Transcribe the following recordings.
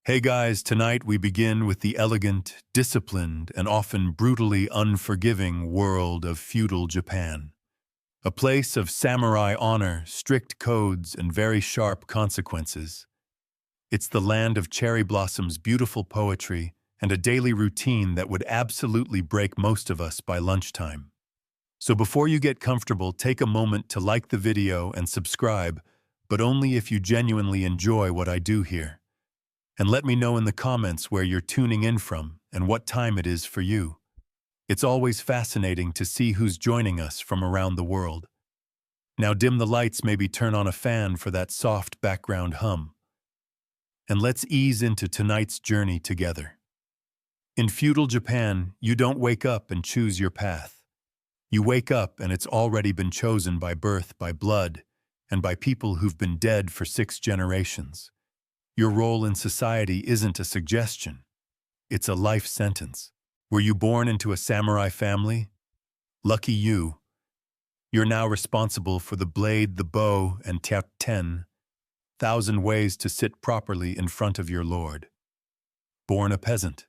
Hey guys, tonight we begin with the elegant, disciplined, and often brutally unforgiving world of feudal Japan. A place of samurai honor, strict codes, and very sharp consequences. It's the land of cherry blossoms, beautiful poetry, and a daily routine that would absolutely break most of us by lunchtime. So before you get comfortable, take a moment to like the video and subscribe, but only if you genuinely enjoy what I do here. And let me know in the comments where you're tuning in from and what time it is for you. It's always fascinating to see who's joining us from around the world. Now dim the lights, maybe turn on a fan for that soft background hum. And let's ease into tonight's journey together. In feudal Japan, you don't wake up and choose your path. You wake up and it's already been chosen by birth, by blood, and by people who've been dead for 6 generations. Your role in society isn't a suggestion. It's a life sentence. Were you born into a samurai family? Lucky you. You're now responsible for the blade, the bow, and 10,000 ways to sit properly in front of your lord. Born a peasant.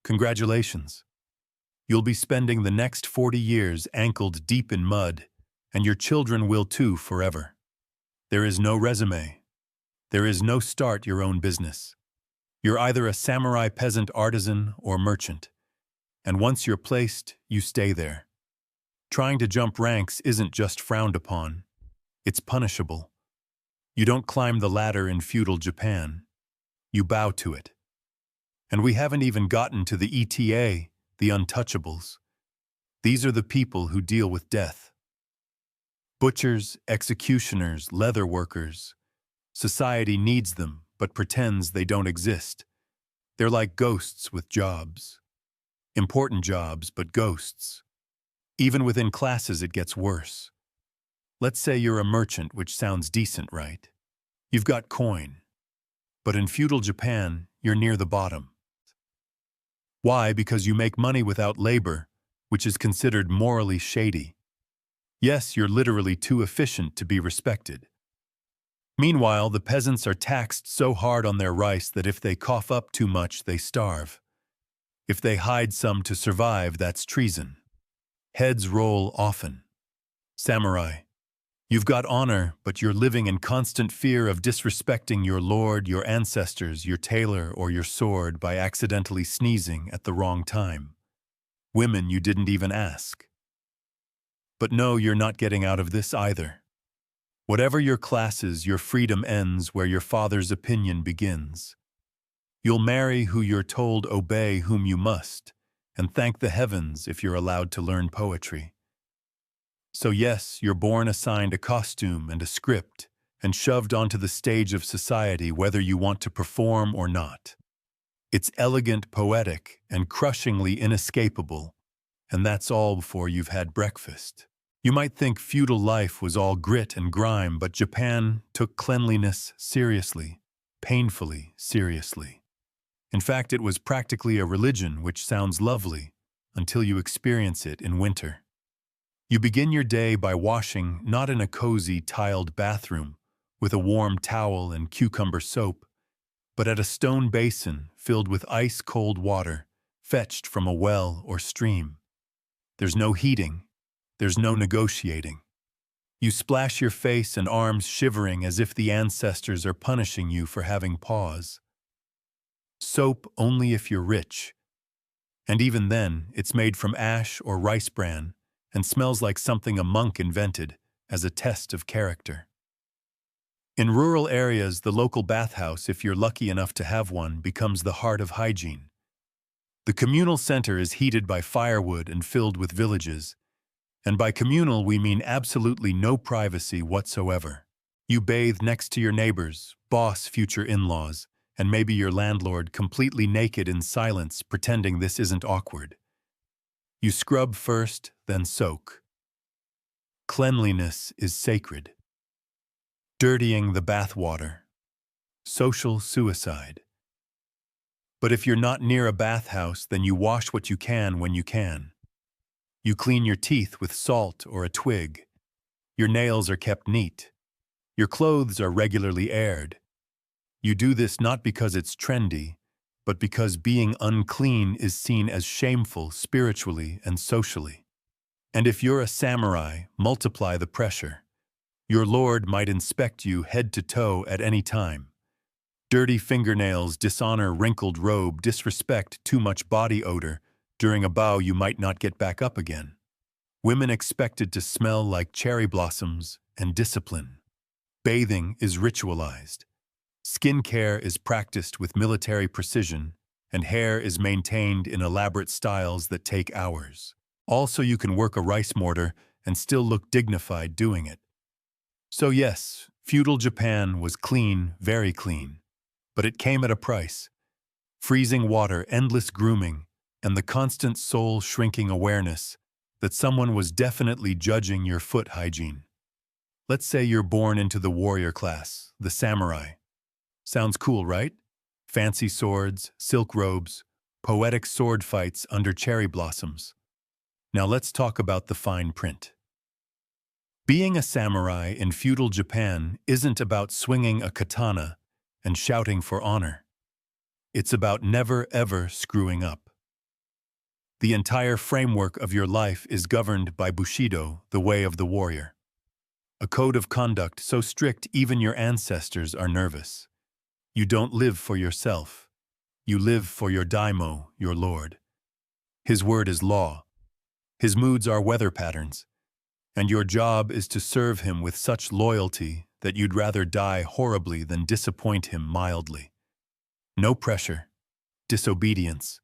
Congratulations. You'll be spending the next 40 years ankled deep in mud, and your children will too forever. There is no resume. There is no start your own business. You're either a samurai peasant artisan or merchant, and once you're placed, you stay there. Trying to jump ranks isn't just frowned upon, it's punishable. You don't climb the ladder in feudal Japan, you bow to it. And we haven't even gotten to the ETA, the untouchables. These are the people who deal with death. Butchers, executioners, leather workers. Society needs them, but pretends they don't exist. They're like ghosts with jobs. Important jobs, but ghosts. Even within classes, it gets worse. Let's say you're a merchant, which sounds decent, right? You've got coin. But in feudal Japan, you're near the bottom. Why? Because you make money without labor, which is considered morally shady. Yes, you're literally too efficient to be respected. Meanwhile, the peasants are taxed so hard on their rice that if they cough up too much, they starve. If they hide some to survive, that's treason. Heads roll often. Samurai. You've got honor, but you're living in constant fear of disrespecting your lord, your ancestors, your tailor, or your sword by accidentally sneezing at the wrong time. Women you didn't even ask. But no, you're not getting out of this either. Whatever your classes, your freedom ends where your father's opinion begins. You'll marry who you're told, obey whom you must, and thank the heavens if you're allowed to learn poetry. So yes, you're born assigned a costume and a script, and shoved onto the stage of society whether you want to perform or not. It's elegant, poetic, and crushingly inescapable, and that's all before you've had breakfast. You might think feudal life was all grit and grime, but Japan took cleanliness seriously, painfully seriously. In fact, it was practically a religion, which sounds lovely until you experience it in winter. You begin your day by washing not in a cozy, tiled bathroom with a warm towel and cucumber soap, but at a stone basin filled with ice-cold water fetched from a well or stream. There's no heating. There's no negotiating. You splash your face and arms shivering as if the ancestors are punishing you for having pause. Soap only if you're rich. And even then, it's made from ash or rice bran and smells like something a monk invented as a test of character. In rural areas, the local bathhouse, if you're lucky enough to have one, becomes the heart of hygiene. The communal center is heated by firewood and filled with villages. And by communal, we mean absolutely no privacy whatsoever. You bathe next to your neighbors, boss, future in-laws, and maybe your landlord completely naked in silence, pretending this isn't awkward. You scrub first, then soak. Cleanliness is sacred. Dirtying the bathwater. Social suicide. But if you're not near a bathhouse, then you wash what you can when you can. You clean your teeth with salt or a twig. Your nails are kept neat. Your clothes are regularly aired. You do this not because it's trendy, but because being unclean is seen as shameful spiritually and socially. And if you're a samurai, multiply the pressure. Your lord might inspect you head to toe at any time. Dirty fingernails dishonor wrinkled robe, disrespect too much body odor. During a bow you might not get back up again. Women expected to smell like cherry blossoms and discipline. Bathing is ritualized. Skin care is practiced with military precision, and hair is maintained in elaborate styles that take hours. Also, you can work a rice mortar and still look dignified doing it. So yes, feudal Japan was clean, very clean. But it came at a price. Freezing water, endless grooming, and the constant soul-shrinking awareness that someone was definitely judging your foot hygiene. Let's say you're born into the warrior class, the samurai. Sounds cool, right? Fancy swords, silk robes, poetic sword fights under cherry blossoms. Now let's talk about the fine print. Being a samurai in feudal Japan isn't about swinging a katana and shouting for honor. It's about never ever screwing up. The entire framework of your life is governed by Bushido, the way of the warrior. A code of conduct so strict even your ancestors are nervous. You don't live for yourself. You live for your daimyo, your lord. His word is law. His moods are weather patterns. And your job is to serve him with such loyalty that you'd rather die horribly than disappoint him mildly. No pressure, disobedience,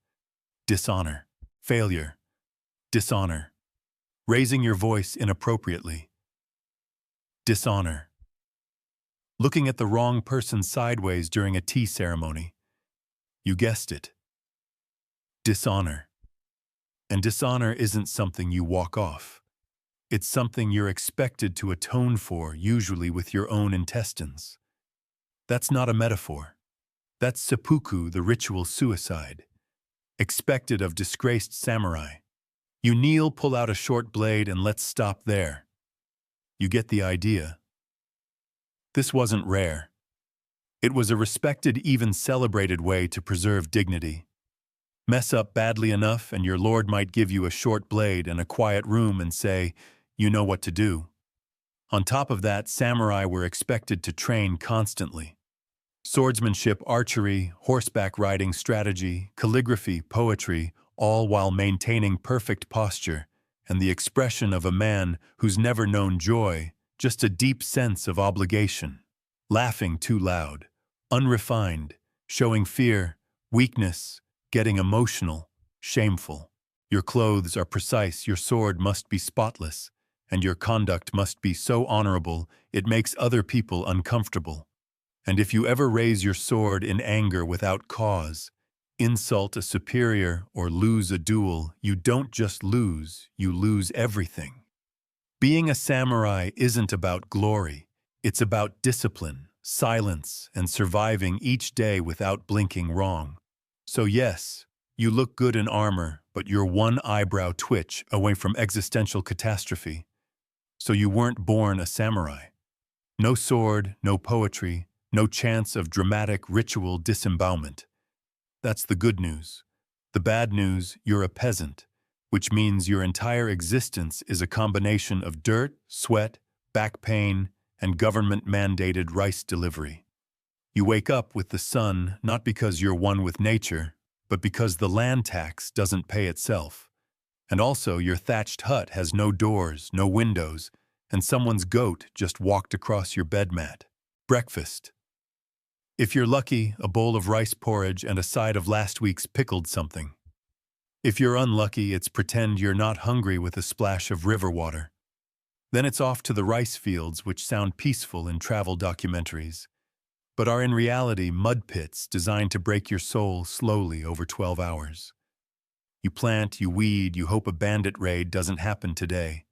dishonor, failure, dishonor, raising your voice inappropriately, dishonor, looking at the wrong person sideways during a tea ceremony. You guessed it. Dishonor. And dishonor isn't something you walk off. It's something you're expected to atone for, usually with your own intestines. That's not a metaphor. That's seppuku, the ritual suicide, expected of disgraced samurai. You kneel, pull out a short blade, and let's stop there. You get the idea. This wasn't rare. It was a respected, even celebrated way to preserve dignity. Mess up badly enough and your lord might give you a short blade and a quiet room and say, you know what to do. On top of that, samurai were expected to train constantly. Swordsmanship, archery, horseback riding, strategy, calligraphy, poetry, all while maintaining perfect posture and the expression of a man who's never known joy, just a deep sense of obligation. Laughing too loud, unrefined, showing fear, weakness, getting emotional, shameful. Your clothes are precise, your sword must be spotless, and your conduct must be so honorable it makes other people uncomfortable. And if you ever raise your sword in anger without cause, insult a superior, or lose a duel, you don't just lose, you lose everything. Being a samurai isn't about glory, it's about discipline, silence, and surviving each day without blinking wrong. So yes, you look good in armor, but you're one eyebrow twitch away from existential catastrophe. So you weren't born a samurai. No sword, no poetry, no chance of dramatic ritual disembowelment. That's the good news. The bad news, you're a peasant, which means your entire existence is a combination of dirt, sweat, back pain, and government-mandated rice delivery. You wake up with the sun not because you're one with nature, but because the land tax doesn't pay itself. And also your thatched hut has no doors, no windows, and someone's goat just walked across your bed mat. Breakfast. If you're lucky, a bowl of rice porridge and a side of last week's pickled something. If you're unlucky, it's pretend you're not hungry with a splash of river water. Then it's off to the rice fields, which sound peaceful in travel documentaries, but are in reality mud pits designed to break your soul slowly over 12 hours. You plant, you weed, you hope a bandit raid doesn't happen today.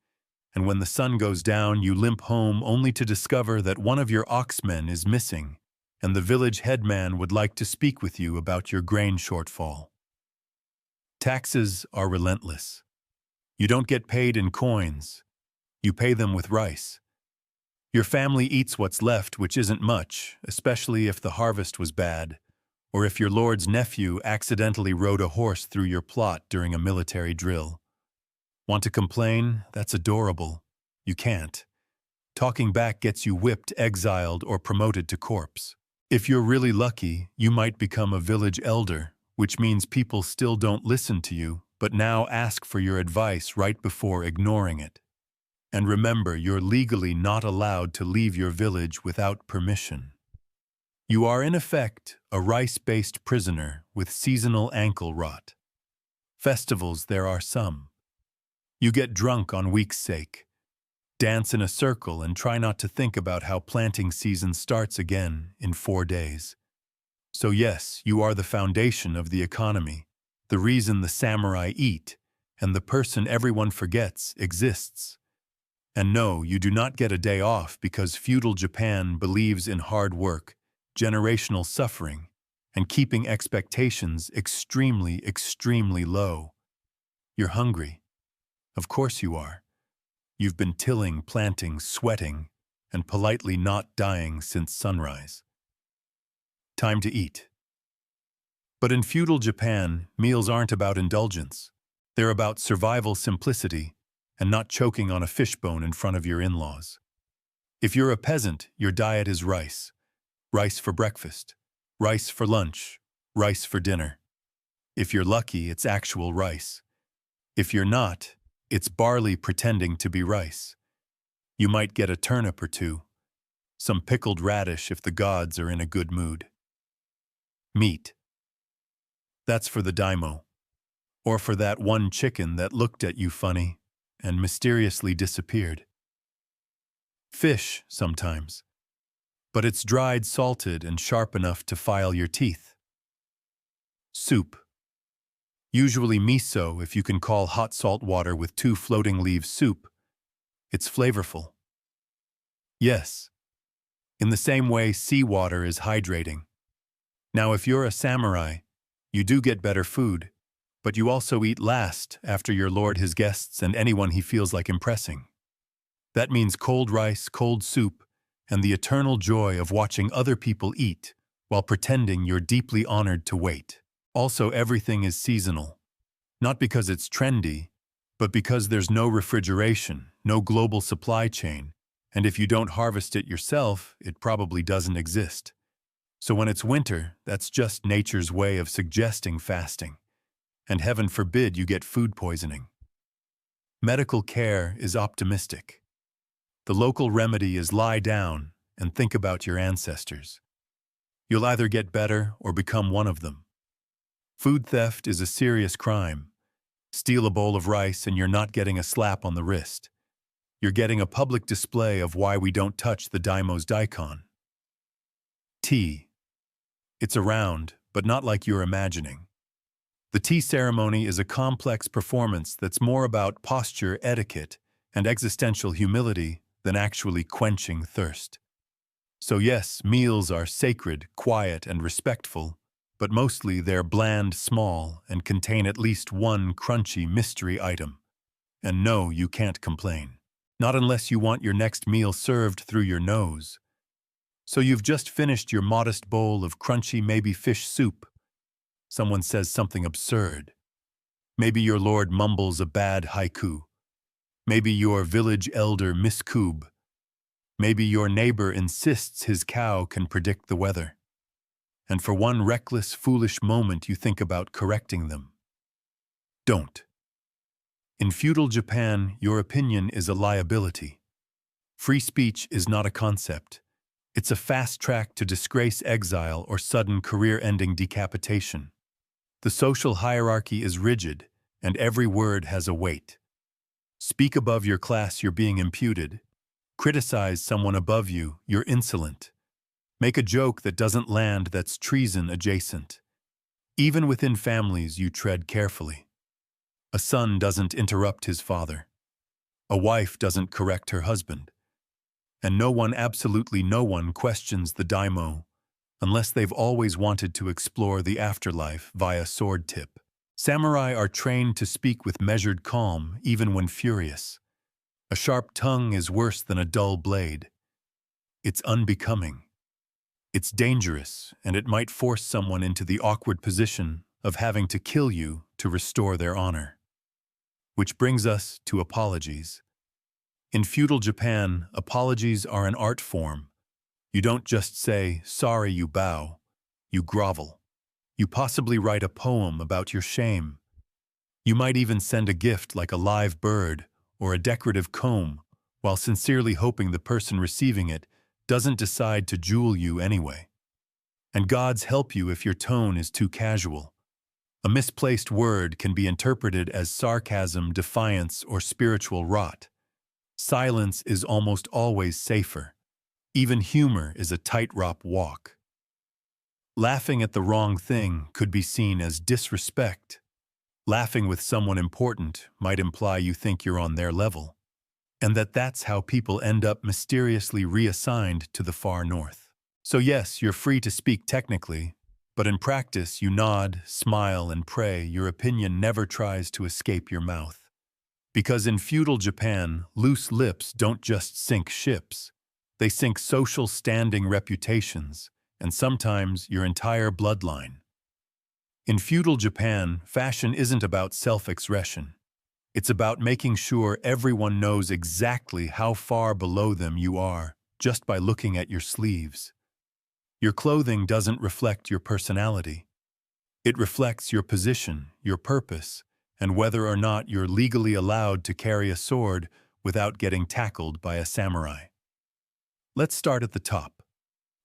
And when the sun goes down, you limp home only to discover that one of your oxmen is missing, and the village headman would like to speak with you about your grain shortfall. Taxes are relentless. You don't get paid in coins. You pay them with rice. Your family eats what's left, which isn't much, especially if the harvest was bad, or if your lord's nephew accidentally rode a horse through your plot during a military drill. Want to complain? That's adorable. You can't. Talking back gets you whipped, exiled, or promoted to corpse. If you're really lucky, you might become a village elder, which means people still don't listen to you, but now ask for your advice right before ignoring it. And remember, you're legally not allowed to leave your village without permission. You are, in effect, a rice-based prisoner with seasonal ankle rot. Festivals, there are some. You get drunk on week's sake. Dance in a circle and try not to think about how planting season starts again in 4 days. So yes, you are the foundation of the economy, the reason the samurai eat, and the person everyone forgets exists. And no, you do not get a day off because feudal Japan believes in hard work, generational suffering, and keeping expectations extremely, extremely low. You're hungry. Of course you are. You've been tilling, planting, sweating, and politely not dying since sunrise. Time to eat. But in feudal Japan, meals aren't about indulgence. They're about survival simplicity and not choking on a fishbone in front of your in-laws. If you're a peasant, your diet is rice. Rice for breakfast, rice for lunch, rice for dinner. If you're lucky, it's actual rice. If you're not, it's barley pretending to be rice. You might get a turnip or two, some pickled radish if the gods are in a good mood. Meat. That's for the daimyo, or for that one chicken that looked at you funny and mysteriously disappeared. Fish, sometimes, but it's dried, salted, and sharp enough to file your teeth. Soup. Usually miso, if you can call hot salt water with 2 floating leaves soup. It's flavorful. Yes. In the same way seawater is hydrating. Now if you're a samurai, you do get better food, but you also eat last after your lord, his guests, and anyone he feels like impressing. That means cold rice, cold soup, and the eternal joy of watching other people eat while pretending you're deeply honored to wait. Also, everything is seasonal. Not because it's trendy, but because there's no refrigeration, no global supply chain, and if you don't harvest it yourself, it probably doesn't exist. So when it's winter, that's just nature's way of suggesting fasting. And heaven forbid you get food poisoning. Medical care is optimistic. The local remedy is lie down and think about your ancestors. You'll either get better or become one of them. Food theft is a serious crime. Steal a bowl of rice and you're not getting a slap on the wrist. You're getting a public display of why we don't touch the daimyo's daikon. Tea. It's around, but not like you're imagining. The tea ceremony is a complex performance that's more about posture, etiquette, and existential humility than actually quenching thirst. So yes, meals are sacred, quiet, and respectful, but mostly they're bland, small, and contain at least one crunchy mystery item. And no, you can't complain. Not unless you want your next meal served through your nose. So you've just finished your modest bowl of crunchy maybe fish soup. Someone says something absurd. Maybe your lord mumbles a bad haiku. Maybe your village elder miskoob. Maybe your neighbor insists his cow can predict the weather. And for one reckless, foolish moment you think about correcting them. Don't. In feudal Japan, your opinion is a liability. Free speech is not a concept. It's a fast track to disgrace, exile, or sudden career-ending decapitation. The social hierarchy is rigid, and every word has a weight. Speak above your class, you're being imputed. Criticize someone above you, you're insolent. Make a joke that doesn't land, that's treason adjacent. Even within families, you tread carefully. A son doesn't interrupt his father. A wife doesn't correct her husband. And no one, absolutely no one, questions the daimyo unless they've always wanted to explore the afterlife via sword tip. Samurai are trained to speak with measured calm even when furious. A sharp tongue is worse than a dull blade. it's unbecoming. It's dangerous, and it might force someone into the awkward position of having to kill you to restore their honor. Which brings us to apologies. In feudal Japan, apologies are an art form. You don't just say, "Sorry," you bow. You grovel. You possibly write a poem about your shame. You might even send a gift like a live bird or a decorative comb, while sincerely hoping the person receiving it doesn't decide to jewel you anyway. And gods help you if your tone is too casual. A misplaced word can be interpreted as sarcasm, defiance, or spiritual rot. Silence is almost always safer. Even humor is a tightrope walk. Laughing at the wrong thing could be seen as disrespect. Laughing with someone important might imply you think you're on their level, and that's how people end up mysteriously reassigned to the far north. So yes, you're free to speak technically, but in practice you nod, smile, and pray your opinion never tries to escape your mouth. Because in feudal Japan, loose lips don't just sink ships. They sink social standing reputations, and sometimes your entire bloodline. In feudal Japan, fashion isn't about self-expression. It's about making sure everyone knows exactly how far below them you are just by looking at your sleeves. Your clothing doesn't reflect your personality. It reflects your position, your purpose, and whether or not you're legally allowed to carry a sword without getting tackled by a samurai. Let's start at the top.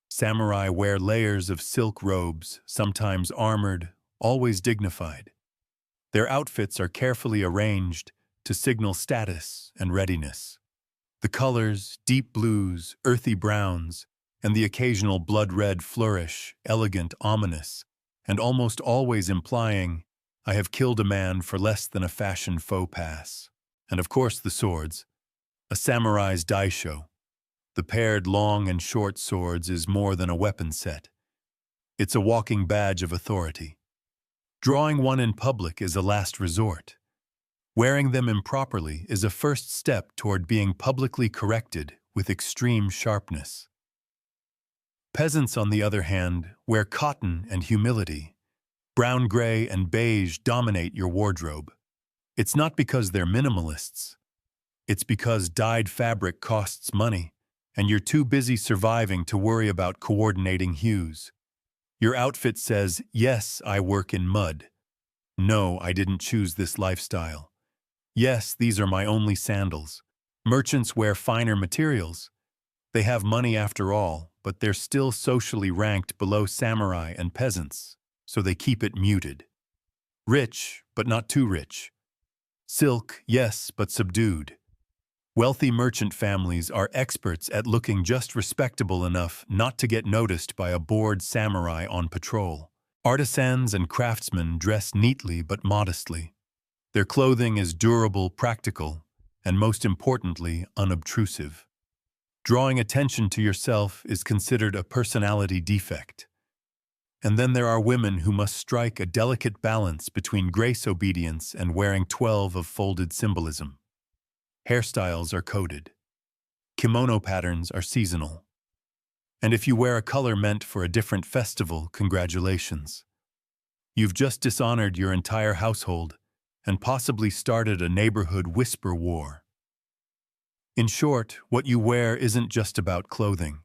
Samurai wear layers of silk robes, sometimes armored, always dignified. Their outfits are carefully arranged to signal status and readiness. The colors, deep blues, earthy browns, and the occasional blood-red flourish, elegant, ominous, and almost always implying, "I have killed a man for less than a fashion faux pas." And of course the swords. A samurai's daisho. The paired long and short swords is more than a weapon set. It's a walking badge of authority. Drawing one in public is a last resort. Wearing them improperly is a first step toward being publicly corrected with extreme sharpness. Peasants, on the other hand, wear cotton and humility. Brown, gray, and beige dominate your wardrobe. It's not because they're minimalists. It's because dyed fabric costs money, and you're too busy surviving to worry about coordinating hues. Your outfit says, "Yes, I work in mud." "No, I didn't choose this lifestyle." "Yes, these are my only sandals." Merchants wear finer materials. They have money after all, but they're still socially ranked below samurai and peasants, so they keep it muted. Rich, but not too rich. Silk, yes, but subdued. Wealthy merchant families are experts at looking just respectable enough not to get noticed by a bored samurai on patrol. Artisans and craftsmen dress neatly but modestly. Their clothing is durable, practical, and most importantly, unobtrusive. Drawing attention to yourself is considered a personality defect. And then there are women who must strike a delicate balance between grace obedience and wearing 12 of folded symbolism. Hairstyles are coded. Kimono patterns are seasonal. And if you wear a color meant for a different festival, congratulations. You've just dishonored your entire household and possibly started a neighborhood whisper war. In short, what you wear isn't just about clothing.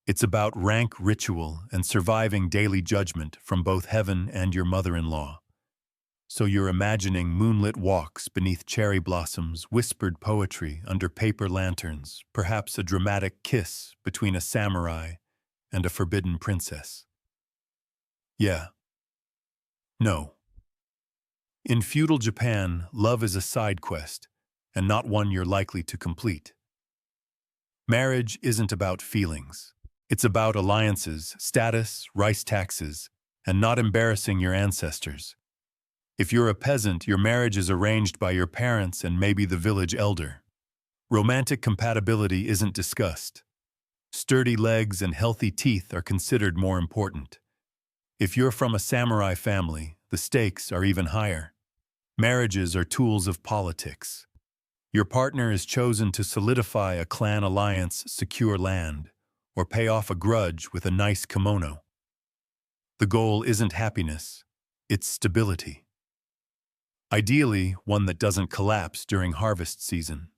It's about rank, ritual, and surviving daily judgment from both heaven and your mother-in-law. So you're imagining moonlit walks beneath cherry blossoms, whispered poetry under paper lanterns, perhaps a dramatic kiss between a samurai and a forbidden princess. Yeah. No. In feudal Japan, love is a side quest, and not one you're likely to complete. Marriage isn't about feelings. It's about alliances, status, rice taxes, and not embarrassing your ancestors. If you're a peasant, your marriage is arranged by your parents and maybe the village elder. Romantic compatibility isn't discussed. Sturdy legs and healthy teeth are considered more important. If you're from a samurai family, the stakes are even higher. Marriages are tools of politics. Your partner is chosen to solidify a clan alliance, secure land, or pay off a grudge with a nice kimono. The goal isn't happiness, it's stability. Ideally, one that doesn't collapse during harvest season.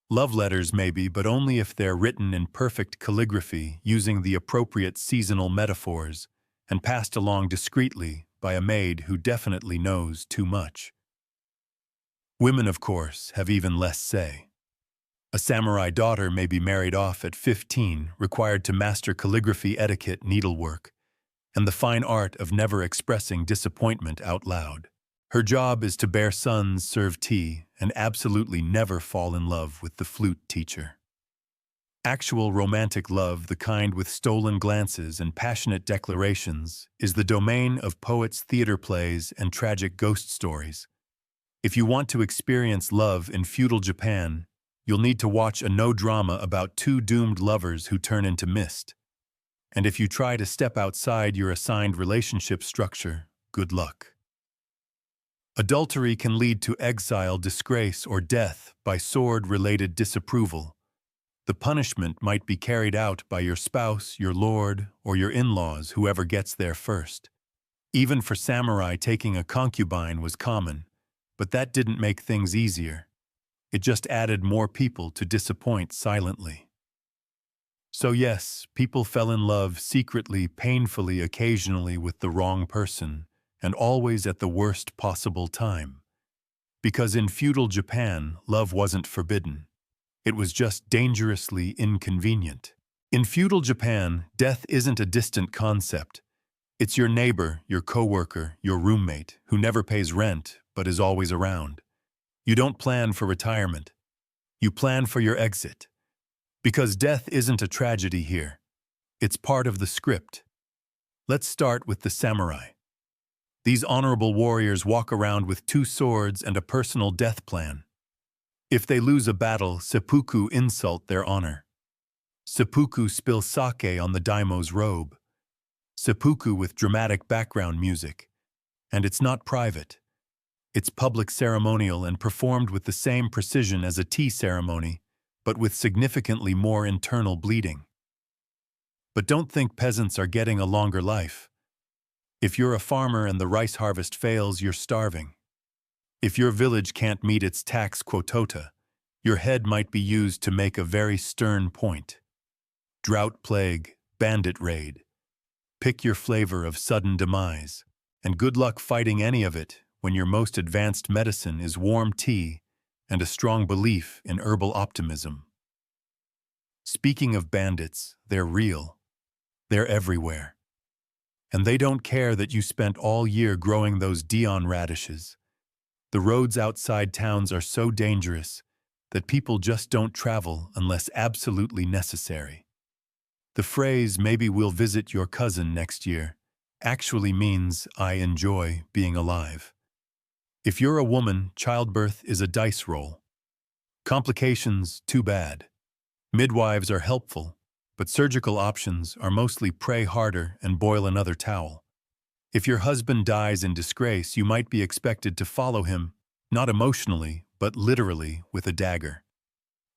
Love letters maybe, but only if they're written in perfect calligraphy using the appropriate seasonal metaphors and passed along discreetly by a maid who definitely knows too much. Women, of course, have even less say. A samurai daughter may be married off at 15, required to master calligraphy etiquette, needlework, and the fine art of never expressing disappointment out loud. Her job is to bear sons, serve tea, and absolutely never fall in love with the flute teacher. Actual romantic love, the kind with stolen glances and passionate declarations, is the domain of poets, theater plays, and tragic ghost stories. If you want to experience love in feudal Japan, you'll need to watch a no-drama about two doomed lovers who turn into mist. And if you try to step outside your assigned relationship structure, good luck. Adultery can lead to exile, disgrace, or death by sword-related disapproval. The punishment might be carried out by your spouse, your lord, or your in-laws, whoever gets there first. Even for samurai, taking a concubine was common, but that didn't make things easier. It just added more people to disappoint silently. So yes, people fell in love secretly, painfully, occasionally with the wrong person, and always at the worst possible time. Because in feudal Japan, love wasn't forbidden. It was just dangerously inconvenient. In feudal Japan, death isn't a distant concept. It's your neighbor, your coworker, your roommate, who never pays rent but is always around. You don't plan for retirement. You plan for your exit. Because death isn't a tragedy here. It's part of the script. Let's start with the samurai. These honorable warriors walk around with 2 swords and a personal death plan. If they lose a battle, seppuku insult their honor. Seppuku spill sake on the daimo's robe. Seppuku with dramatic background music. And it's not private. It's public, ceremonial, and performed with the same precision as a tea ceremony, but with significantly more internal bleeding. But don't think peasants are getting a longer life. If you're a farmer and the rice harvest fails, you're starving. If your village can't meet its tax quota, your head might be used to make a very stern point. Drought, plague, bandit raid. Pick your flavor of sudden demise, and good luck fighting any of it when your most advanced medicine is warm tea and a strong belief in herbal optimism. Speaking of bandits, they're real. They're everywhere. And they don't care that you spent all year growing those Dion radishes. The roads outside towns are so dangerous that people just don't travel unless absolutely necessary. The phrase, "maybe we'll visit your cousin next year," actually means, "I enjoy being alive." If you're a woman, childbirth is a dice roll. Complications, too bad. Midwives are helpful, but surgical options are mostly pray harder and boil another towel. If your husband dies in disgrace, you might be expected to follow him, not emotionally, but literally with a dagger.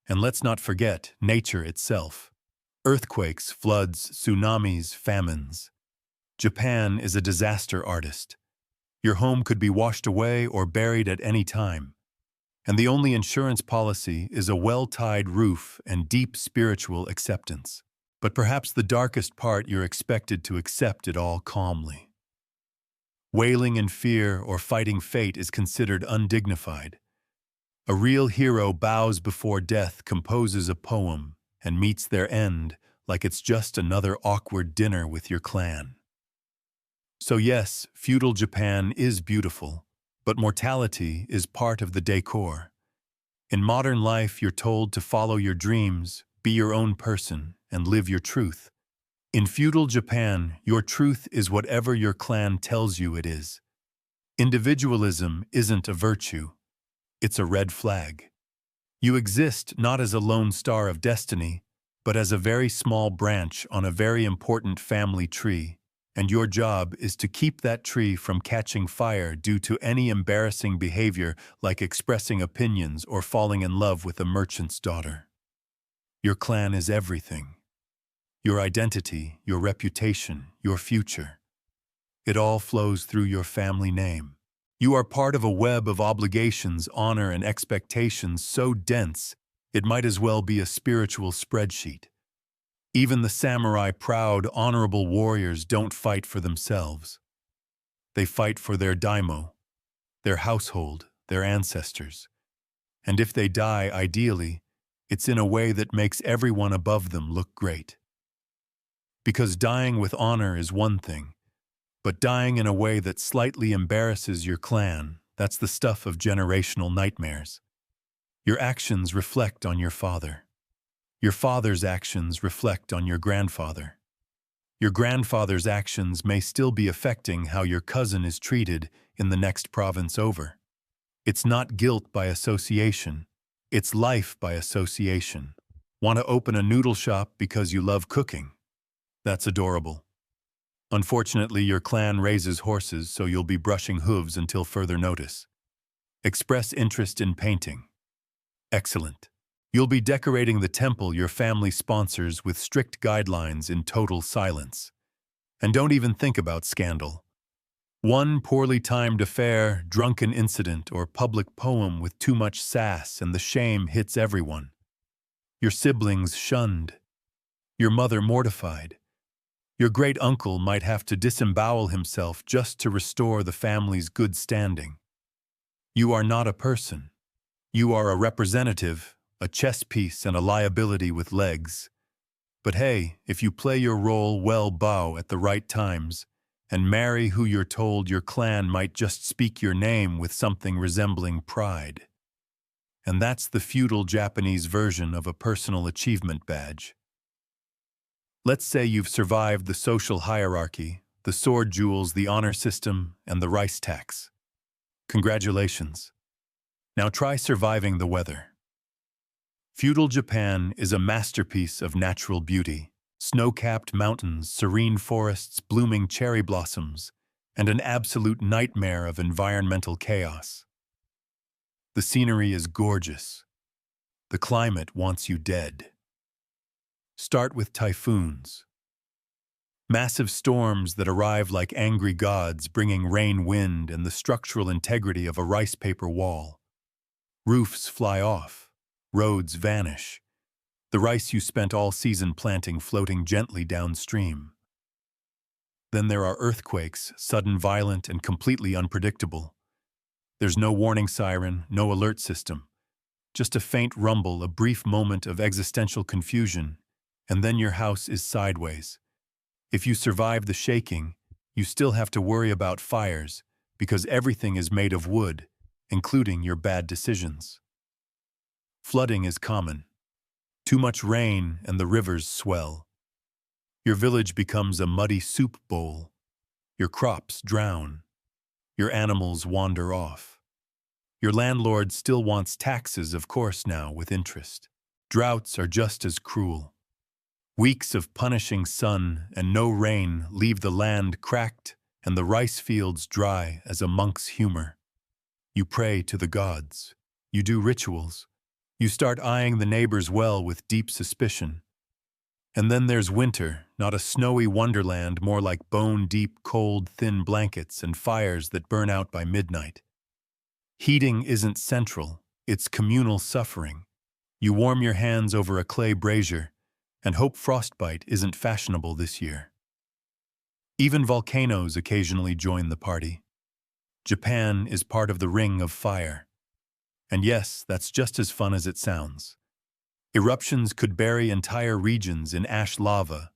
And let's not forget nature itself. Earthquakes, floods, tsunamis, famines. Japan is a disaster artist. Your home could be washed away or buried at any time. And the only insurance policy is a well-tied roof and deep spiritual acceptance. But perhaps the darkest part, you're expected to accept it all calmly. Wailing in fear or fighting fate is considered undignified. A real hero bows before death, composes a poem, and meets their end like it's just another awkward dinner with your clan. So yes, feudal Japan is beautiful, but mortality is part of the decor. In modern life, you're told to follow your dreams, be your own person, and live your truth. In feudal Japan, your truth is whatever your clan tells you it is. Individualism isn't a virtue. It's a red flag. You exist not as a lone star of destiny, but as a very small branch on a very important family tree, and your job is to keep that tree from catching fire due to any embarrassing behavior like expressing opinions or falling in love with a merchant's daughter. Your clan is everything. Your identity, your reputation, your future. It all flows through your family name. You are part of a web of obligations, honor, and expectations so dense it might as well be a spiritual spreadsheet. Even the samurai, proud, honorable warriors, don't fight for themselves. They fight for their daimyo, their household, their ancestors. And if they die, ideally, it's in a way that makes everyone above them look great. Because dying with honor is one thing, but dying in a way that slightly embarrasses your clan, that's the stuff of generational nightmares. Your actions reflect on your father. Your father's actions reflect on your grandfather. Your grandfather's actions may still be affecting how your cousin is treated in the next province over. It's not guilt by association. It's life by association. Want to open a noodle shop because you love cooking? That's adorable. Unfortunately, your clan raises horses, so you'll be brushing hooves until further notice. Express interest in painting. Excellent. You'll be decorating the temple your family sponsors with strict guidelines in total silence. And don't even think about scandal. One poorly timed affair, drunken incident, or public poem with too much sass and the shame hits everyone. Your siblings shunned. Your mother mortified. Your great-uncle might have to disembowel himself just to restore the family's good standing. You are not a person. You are a representative, a chess piece, and a liability with legs. But hey, if you play your role well, bow at the right times, and marry who you're told, your clan might just speak your name with something resembling pride. And that's the feudal Japanese version of a personal achievement badge. Let's say you've survived the social hierarchy, the sword jewels, the honor system, and the rice tax. Congratulations. Now try surviving the weather. Feudal Japan is a masterpiece of natural beauty. Snow-capped mountains, serene forests, blooming cherry blossoms, and an absolute nightmare of environmental chaos. The scenery is gorgeous. The climate wants you dead. Start with typhoons. Massive storms that arrive like angry gods, bringing rain, wind, and the structural integrity of a rice paper wall. Roofs fly off. Roads vanish. The rice you spent all season planting floating gently downstream. Then there are earthquakes, sudden, violent, and completely unpredictable. There's no warning siren, no alert system. Just a faint rumble, a brief moment of existential confusion, and then your house is sideways. If you survive the shaking, you still have to worry about fires, because everything is made of wood, including your bad decisions. Flooding is common. Too much rain and the rivers swell. Your village becomes a muddy soup bowl. Your crops drown. Your animals wander off. Your landlord still wants taxes, of course, now with interest. Droughts are just as cruel. Weeks of punishing sun and no rain leave the land cracked and the rice fields dry as a monk's humor. You pray to the gods. You do rituals. You start eyeing the neighbors well with deep suspicion. And then there's winter, not a snowy wonderland, more like bone-deep, cold, thin blankets and fires that burn out by midnight. Heating isn't central, it's communal suffering. You warm your hands over a clay brazier and hope frostbite isn't fashionable this year. Even volcanoes occasionally join the party. Japan is part of the Ring of Fire. And yes, that's just as fun as it sounds. Eruptions could bury entire regions in ash lava,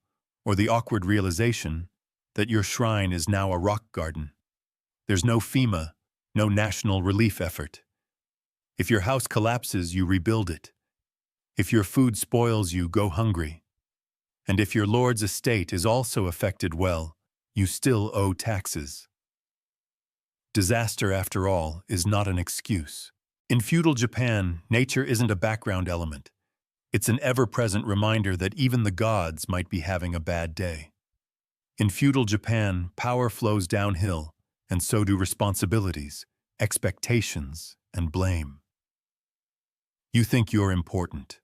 or the awkward realization that your shrine is now a rock garden. There's no FEMA, no national relief effort. If your house collapses, you rebuild it. If your food spoils, you go hungry. And if your lord's estate is also affected, well, you still owe taxes. Disaster, after all, is not an excuse. In feudal Japan, nature isn't a background element. It's an ever-present reminder that even the gods might be having a bad day. In feudal Japan, power flows downhill, and so do responsibilities, expectations, and blame. You think you're important.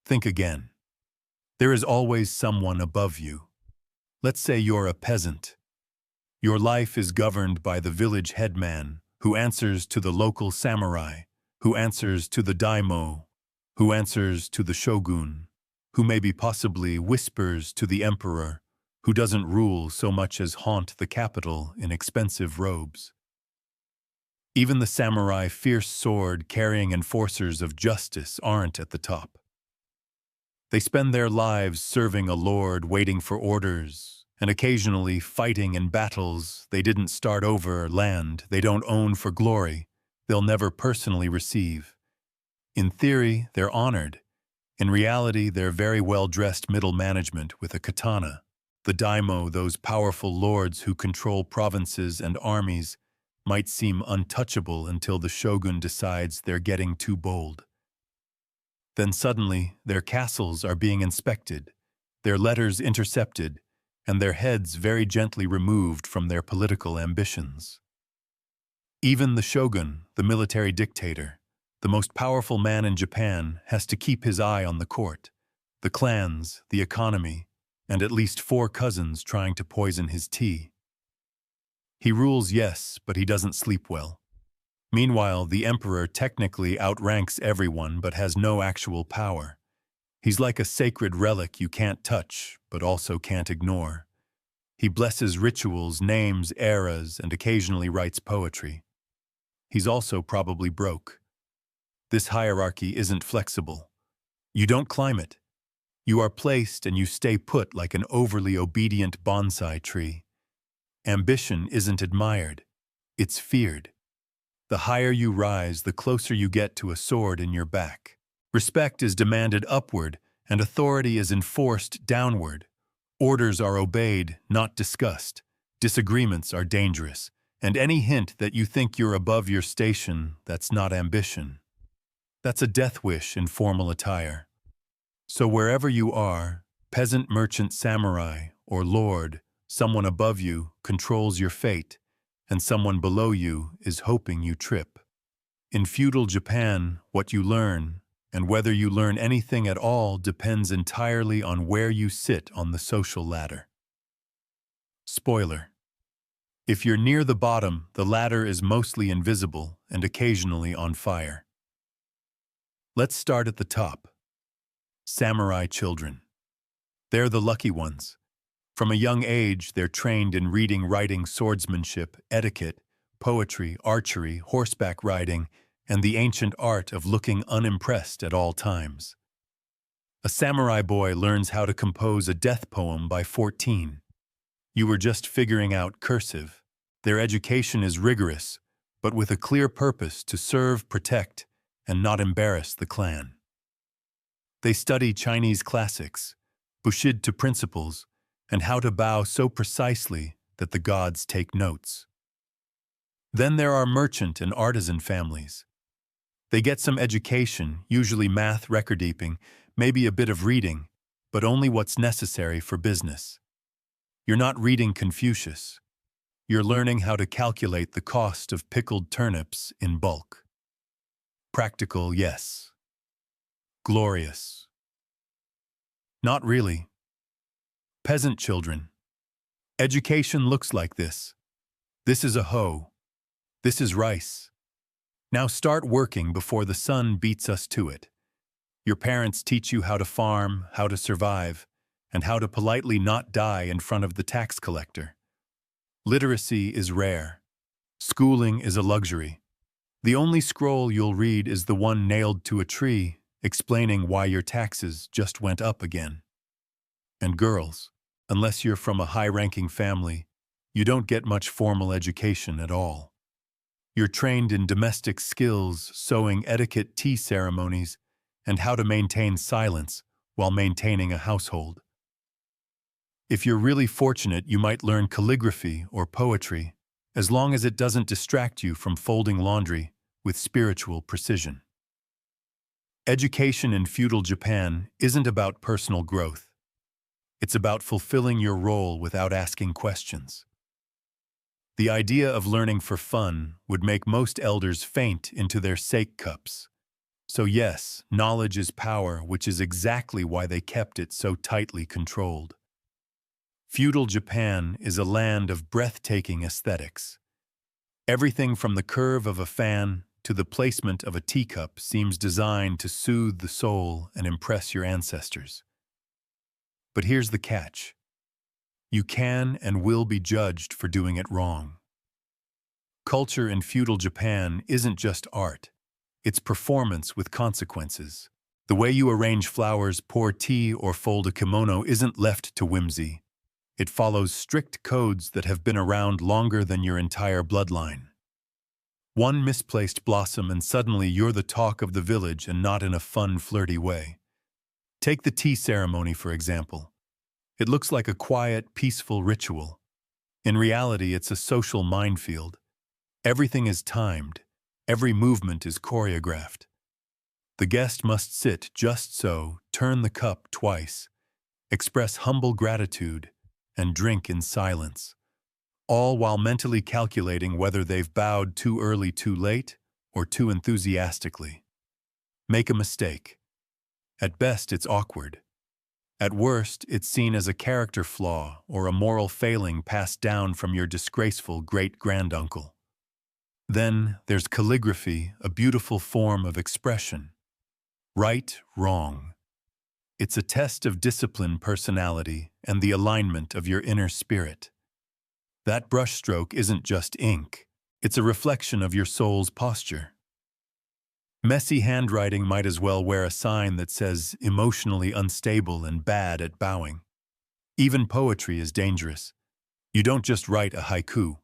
Think again. There is always someone above you. Let's say you're a peasant. Your life is governed by the village headman, who answers to the local samurai, who answers to the daimyo, who answers to the shogun, who maybe possibly whispers to the emperor, who doesn't rule so much as haunt the capital in expensive robes. Even the samurai fierce sword-carrying enforcers of justice aren't at the top. They spend their lives serving a lord waiting for orders, and occasionally fighting in battles they didn't start over, land they don't own for glory they'll never personally receive. In theory, they're honored. In reality, they're very well-dressed middle management with a katana. The daimyo, those powerful lords who control provinces and armies, might seem untouchable until the shogun decides they're getting too bold. Then suddenly, their castles are being inspected, their letters intercepted, and their heads very gently removed from their political ambitions. Even the shogun, the military dictator, the most powerful man in Japan, has to keep his eye on the court, the clans, the economy, and at least 4 cousins trying to poison his tea. He rules, yes, but he doesn't sleep well. Meanwhile, the emperor technically outranks everyone but has no actual power. He's like a sacred relic you can't touch, but also can't ignore. He blesses rituals, names eras, and occasionally writes poetry. He's also probably broke. This hierarchy isn't flexible. You don't climb it. You are placed and you stay put like an overly obedient bonsai tree. Ambition isn't admired. It's feared. The higher you rise, the closer you get to a sword in your back. Respect is demanded upward, and authority is enforced downward. Orders are obeyed, not discussed. Disagreements are dangerous, and any hint that you think you're above your station, that's not ambition. That's a death wish in formal attire. So wherever you are, peasant, merchant, samurai, or lord, someone above you controls your fate, and someone below you is hoping you trip. In feudal Japan, what you learn, and whether you learn anything at all, depends entirely on where you sit on the social ladder. Spoiler: if you're near the bottom, the ladder is mostly invisible and occasionally on fire. Let's start at the top. Samurai children. They're the lucky ones. From a young age, they're trained in reading, writing, swordsmanship, etiquette, poetry, archery, horseback riding, and the ancient art of looking unimpressed at all times. A samurai boy learns how to compose a death poem by 14. You were just figuring out cursive. Their education is rigorous, but with a clear purpose to serve, protect, and not embarrass the clan. They study Chinese classics, Bushido principles, and how to bow so precisely that the gods take notes. Then there are merchant and artisan families. They get some education, usually math, record-keeping, maybe a bit of reading, but only what's necessary for business. You're not reading Confucius. You're learning how to calculate the cost of pickled turnips in bulk. Practical, yes. Glorious. Not really. Peasant children. Education looks like this. This is a hoe. This is rice. Now start working before the sun beats us to it. Your parents teach you how to farm, how to survive, and how to politely not die in front of the tax collector. Literacy is rare. Schooling is a luxury. The only scroll you'll read is the one nailed to a tree, explaining why your taxes just went up again. And girls, unless you're from a high-ranking family, you don't get much formal education at all. You're trained in domestic skills, sewing etiquette, tea ceremonies, and how to maintain silence while maintaining a household. If you're really fortunate, you might learn calligraphy or poetry, as long as it doesn't distract you from folding laundry with spiritual precision. Education in feudal Japan isn't about personal growth. It's about fulfilling your role without asking questions. The idea of learning for fun would make most elders faint into their sake cups. So yes, knowledge is power, which is exactly why they kept it so tightly controlled. Feudal Japan is a land of breathtaking aesthetics. Everything from the curve of a fan to the placement of a teacup seems designed to soothe the soul and impress your ancestors. But here's the catch. You can and will be judged for doing it wrong. Culture in feudal Japan isn't just art. It's performance with consequences. The way you arrange flowers, pour tea, or fold a kimono isn't left to whimsy. It follows strict codes that have been around longer than your entire bloodline. One misplaced blossom and suddenly you're the talk of the village, and not in a fun, flirty way. Take the tea ceremony, for example. It looks like a quiet, peaceful ritual. In reality, it's a social minefield. Everything is timed. Every movement is choreographed. The guest must sit just so, turn the cup twice, express humble gratitude, and drink in silence, all while mentally calculating whether they've bowed too early, too late, or too enthusiastically. Make a mistake. At best, it's awkward. At worst, it's seen as a character flaw or a moral failing passed down from your disgraceful great-granduncle. Then there's calligraphy, a beautiful form of expression. Right, wrong. It's a test of discipline, personality, and the alignment of your inner spirit. That brushstroke isn't just ink. It's a reflection of your soul's posture. Messy handwriting might as well wear a sign that says emotionally unstable and bad at bowing. Even poetry is dangerous. You don't just write a haiku.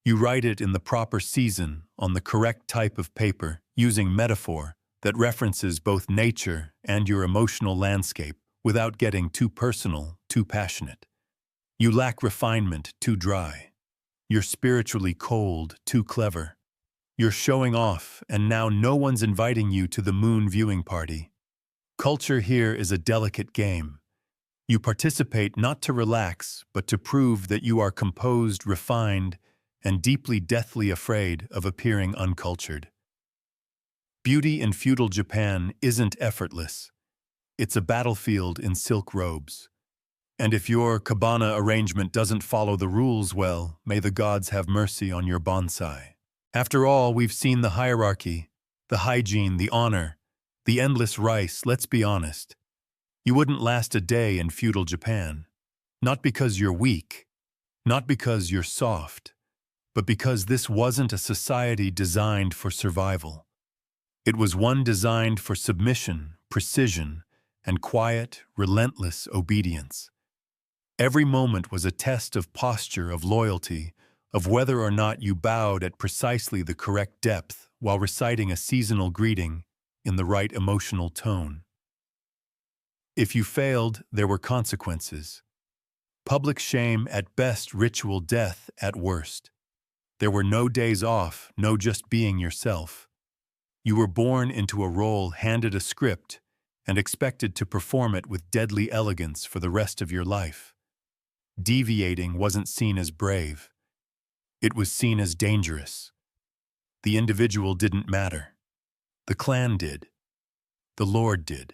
You write it in the proper season, on the correct type of paper, using metaphor that references both nature and your emotional landscape without getting too personal, too passionate. You lack refinement, too dry. You're spiritually cold, too clever. You're showing off, and now no one's inviting you to the moon viewing party. Culture here is a delicate game. You participate not to relax, but to prove that you are composed, refined, and deeply deathly afraid of appearing uncultured. Beauty in feudal Japan isn't effortless. It's a battlefield in silk robes. And if your cabana arrangement doesn't follow the rules well, may the gods have mercy on your bonsai. After all, we've seen the hierarchy, the hygiene, the honor, the endless rice. Let's be honest. You wouldn't last a day in feudal Japan. Not because you're weak, not because you're soft, but because this wasn't a society designed for survival. It was one designed for submission, precision, and quiet, relentless obedience. Every moment was a test of posture, of loyalty, of whether or not you bowed at precisely the correct depth while reciting a seasonal greeting in the right emotional tone. If you failed, there were consequences. Public shame at best, ritual death at worst. There were no days off, no just being yourself. You were born into a role, handed a script, and expected to perform it with deadly elegance for the rest of your life. Deviating wasn't seen as brave. It was seen as dangerous. The individual didn't matter. The clan did. The lord did.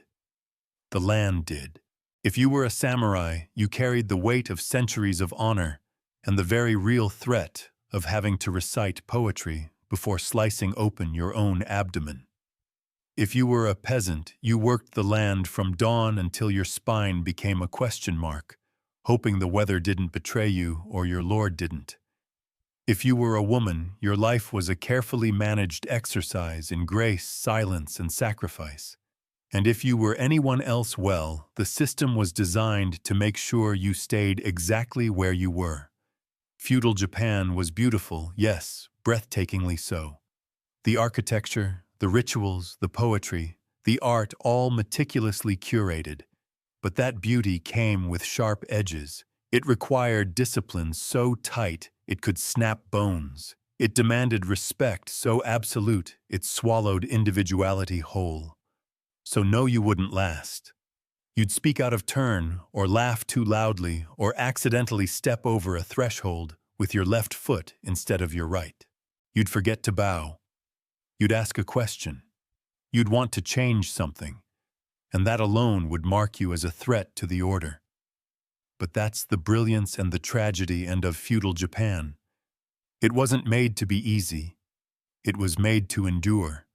The land did. If you were a samurai, you carried the weight of centuries of honor and the very real threat of having to recite poetry before slicing open your own abdomen. If you were a peasant, you worked the land from dawn until your spine became a question mark, hoping the weather didn't betray you or your lord didn't. If you were a woman, your life was a carefully managed exercise in grace, silence, and sacrifice. And if you were anyone else, well, the system was designed to make sure you stayed exactly where you were. Feudal Japan was beautiful, yes, breathtakingly so. The architecture, the rituals, the poetry, the art, all meticulously curated. But that beauty came with sharp edges. It required discipline so tight it could snap bones. It demanded respect so absolute it swallowed individuality whole. So no, you wouldn't last. You'd speak out of turn, or laugh too loudly, or accidentally step over a threshold with your left foot instead of your right. You'd forget to bow. You'd ask a question. You'd want to change something, and that alone would mark you as a threat to the order. But that's the brilliance and the tragedy of feudal Japan. It wasn't made to be easy. It was made to endure.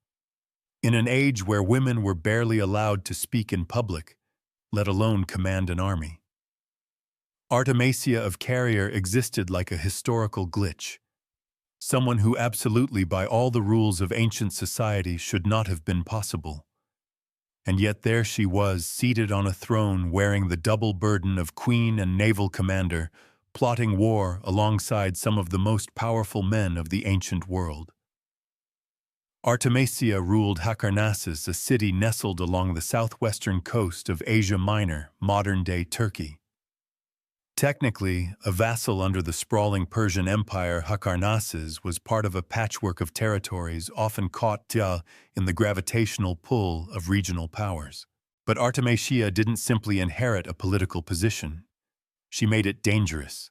In an age where women were barely allowed to speak in public, let alone command an army. Artemisia of Carrier existed like a historical glitch, someone who absolutely by all the rules of ancient society should not have been possible. And yet there she was, seated on a throne wearing the double burden of queen and naval commander, plotting war alongside some of the most powerful men of the ancient world. Artemisia ruled Halikarnassus, a city nestled along the southwestern coast of Asia Minor, modern-day Turkey. Technically, a vassal under the sprawling Persian Empire, Halikarnassus was part of a patchwork of territories often caught in the gravitational pull of regional powers. But Artemisia didn't simply inherit a political position. She made it dangerous.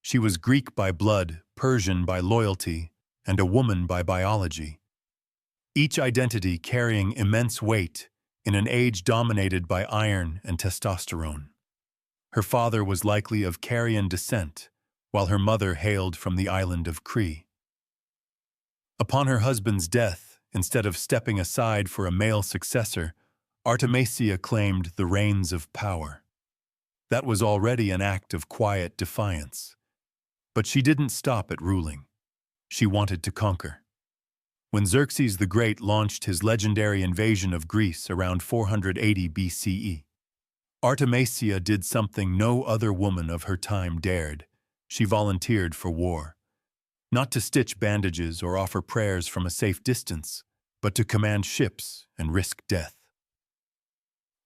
She was Greek by blood, Persian by loyalty, and a woman by biology. Each identity carrying immense weight in an age dominated by iron and testosterone. Her father was likely of Carian descent, while her mother hailed from the island of Crete. Upon her husband's death, instead of stepping aside for a male successor, Artemisia claimed the reins of power. That was already an act of quiet defiance. But she didn't stop at ruling. She wanted to conquer. When Xerxes the Great launched his legendary invasion of Greece around 480 BCE, Artemisia did something no other woman of her time dared. She volunteered for war. Not to stitch bandages or offer prayers from a safe distance, but to command ships and risk death.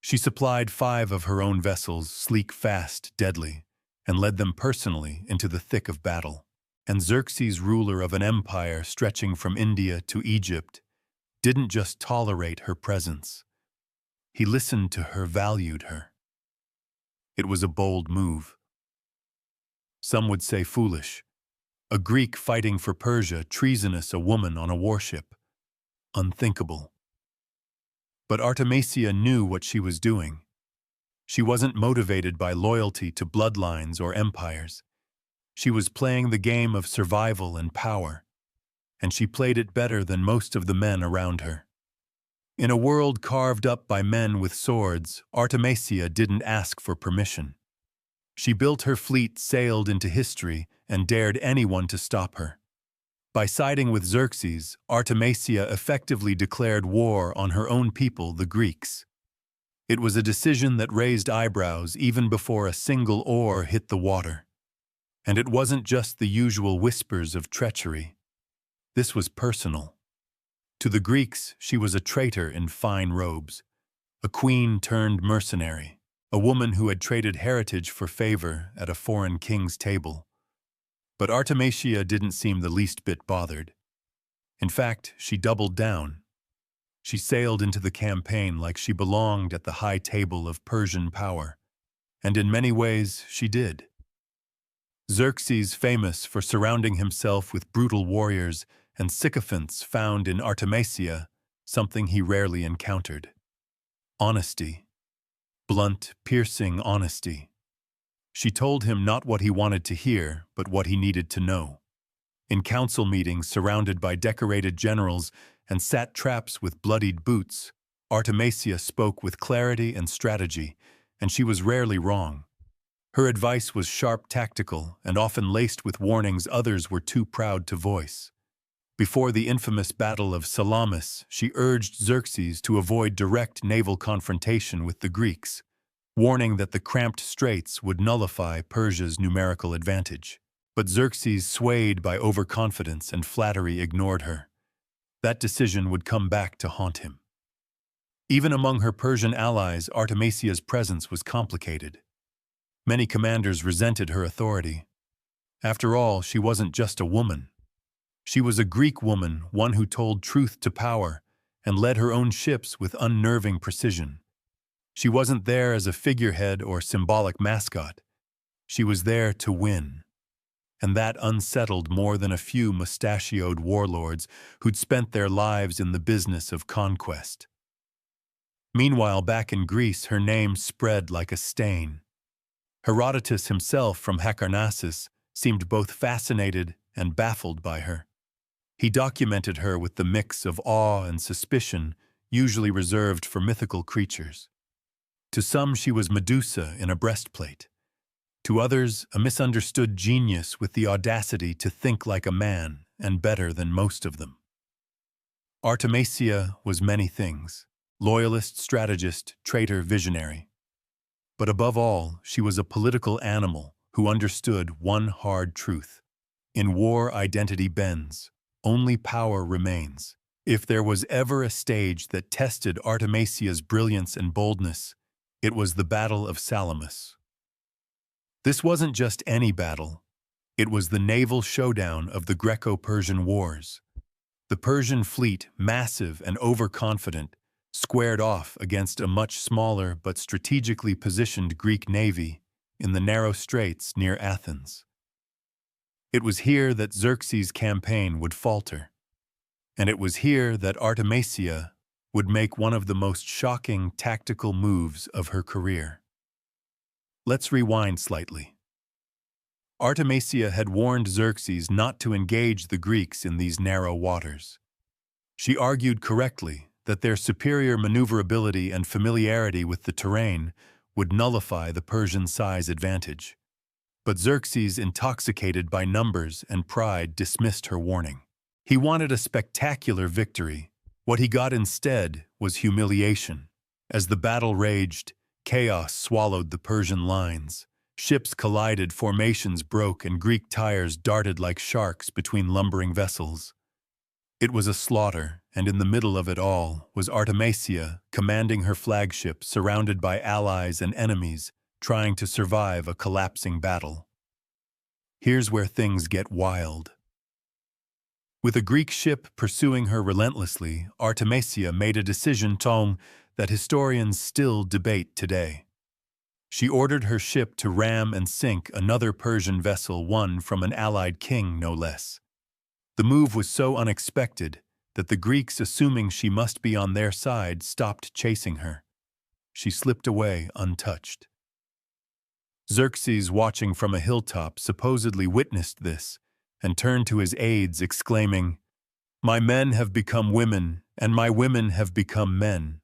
She supplied 5 of her own vessels, sleek, fast, deadly, and led them personally into the thick of battle. And Xerxes, ruler of an empire stretching from India to Egypt, didn't just tolerate her presence. He listened to her, valued her. It was a bold move. Some would say foolish. A Greek fighting for Persia, treasonous, a woman on a warship. Unthinkable. But Artemisia knew what she was doing. She wasn't motivated by loyalty to bloodlines or empires. She was playing the game of survival and power, and she played it better than most of the men around her. In a world carved up by men with swords, Artemisia didn't ask for permission. She built her fleet, sailed into history, and dared anyone to stop her. By siding with Xerxes, Artemisia effectively declared war on her own people, the Greeks. It was a decision that raised eyebrows even before a single oar hit the water. And it wasn't just the usual whispers of treachery. This was personal. To the Greeks, she was a traitor in fine robes, a queen turned mercenary, a woman who had traded heritage for favor at a foreign king's table. But Artemisia didn't seem the least bit bothered. In fact, she doubled down. She sailed into the campaign like she belonged at the high table of Persian power. And in many ways, she did. Xerxes, famous for surrounding himself with brutal warriors and sycophants, found in Artemisia something he rarely encountered. Honesty. Blunt, piercing honesty. She told him not what he wanted to hear, but what he needed to know. In council meetings surrounded by decorated generals and satraps with bloodied boots, Artemisia spoke with clarity and strategy, and she was rarely wrong. Her advice was sharp, tactical, and often laced with warnings others were too proud to voice. Before the infamous Battle of Salamis, she urged Xerxes to avoid direct naval confrontation with the Greeks, warning that the cramped straits would nullify Persia's numerical advantage. But Xerxes, swayed by overconfidence and flattery, ignored her. That decision would come back to haunt him. Even among her Persian allies, Artemisia's presence was complicated. Many commanders resented her authority. After all, she wasn't just a woman. She was a Greek woman, one who told truth to power and led her own ships with unnerving precision. She wasn't there as a figurehead or symbolic mascot. She was there to win. and that unsettled more than a few mustachioed warlords who'd spent their lives in the business of conquest. Meanwhile, back in Greece, her name spread like a stain. Herodotus himself from Halicarnassus seemed both fascinated and baffled by her. He documented her with the mix of awe and suspicion usually reserved for mythical creatures. To some, she was Medusa in a breastplate. To others, a misunderstood genius with the audacity to think like a man and better than most of them. Artemisia was many things: loyalist, strategist, traitor, visionary. But above all, she was a political animal who understood one hard truth. In war, identity bends. Only power remains. If there was ever a stage that tested Artemisia's brilliance and boldness, it was the Battle of Salamis. This wasn't just any battle. It was the naval showdown of the Greco-Persian Wars. The Persian fleet, massive and overconfident, squared off against a much smaller but strategically positioned Greek navy in the narrow straits near Athens. It was here that Xerxes' campaign would falter, and it was here that Artemisia would make one of the most shocking tactical moves of her career. Let's rewind slightly. Artemisia had warned Xerxes not to engage the Greeks in these narrow waters. She argued correctly that their superior maneuverability and familiarity with the terrain would nullify the Persian size advantage. But Xerxes, intoxicated by numbers and pride, dismissed her warning. He wanted a spectacular victory. What he got instead was humiliation. As the battle raged, chaos swallowed the Persian lines. Ships collided, formations broke, and Greek tires darted like sharks between lumbering vessels. It was a slaughter, and in the middle of it all was Artemisia, commanding her flagship, surrounded by allies and enemies, trying to survive a collapsing battle. Here's where things get wild. With a Greek ship pursuing her relentlessly, Artemisia made a decision that historians still debate today. She ordered her ship to ram and sink another Persian vessel, one from an allied king, no less. The move was so unexpected that the Greeks, assuming she must be on their side, stopped chasing her. She slipped away untouched. Xerxes, watching from a hilltop, supposedly witnessed this and turned to his aides, exclaiming, "My men have become women, and my women have become men."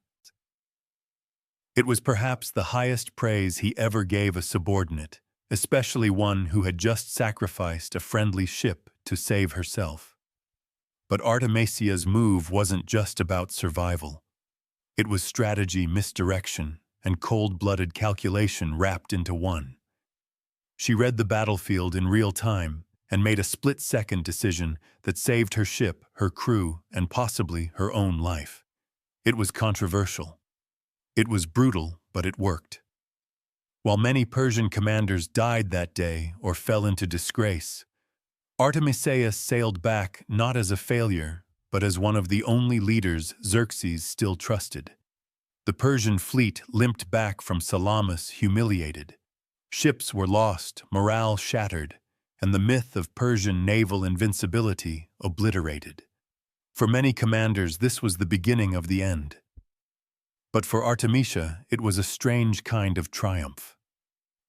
It was perhaps the highest praise he ever gave a subordinate, especially one who had just sacrificed a friendly ship to save herself. But Artemisia's move wasn't just about survival. It was strategy, misdirection, and cold-blooded calculation wrapped into one. She read the battlefield in real time and made a split-second decision that saved her ship, her crew, and possibly her own life. It was controversial. It was brutal, but it worked. While many Persian commanders died that day or fell into disgrace, Artemisia sailed back not as a failure, but as one of the only leaders Xerxes still trusted. The Persian fleet limped back from Salamis humiliated. Ships were lost, morale shattered, and the myth of Persian naval invincibility obliterated. For many commanders, this was the beginning of the end. But for Artemisia, it was a strange kind of triumph.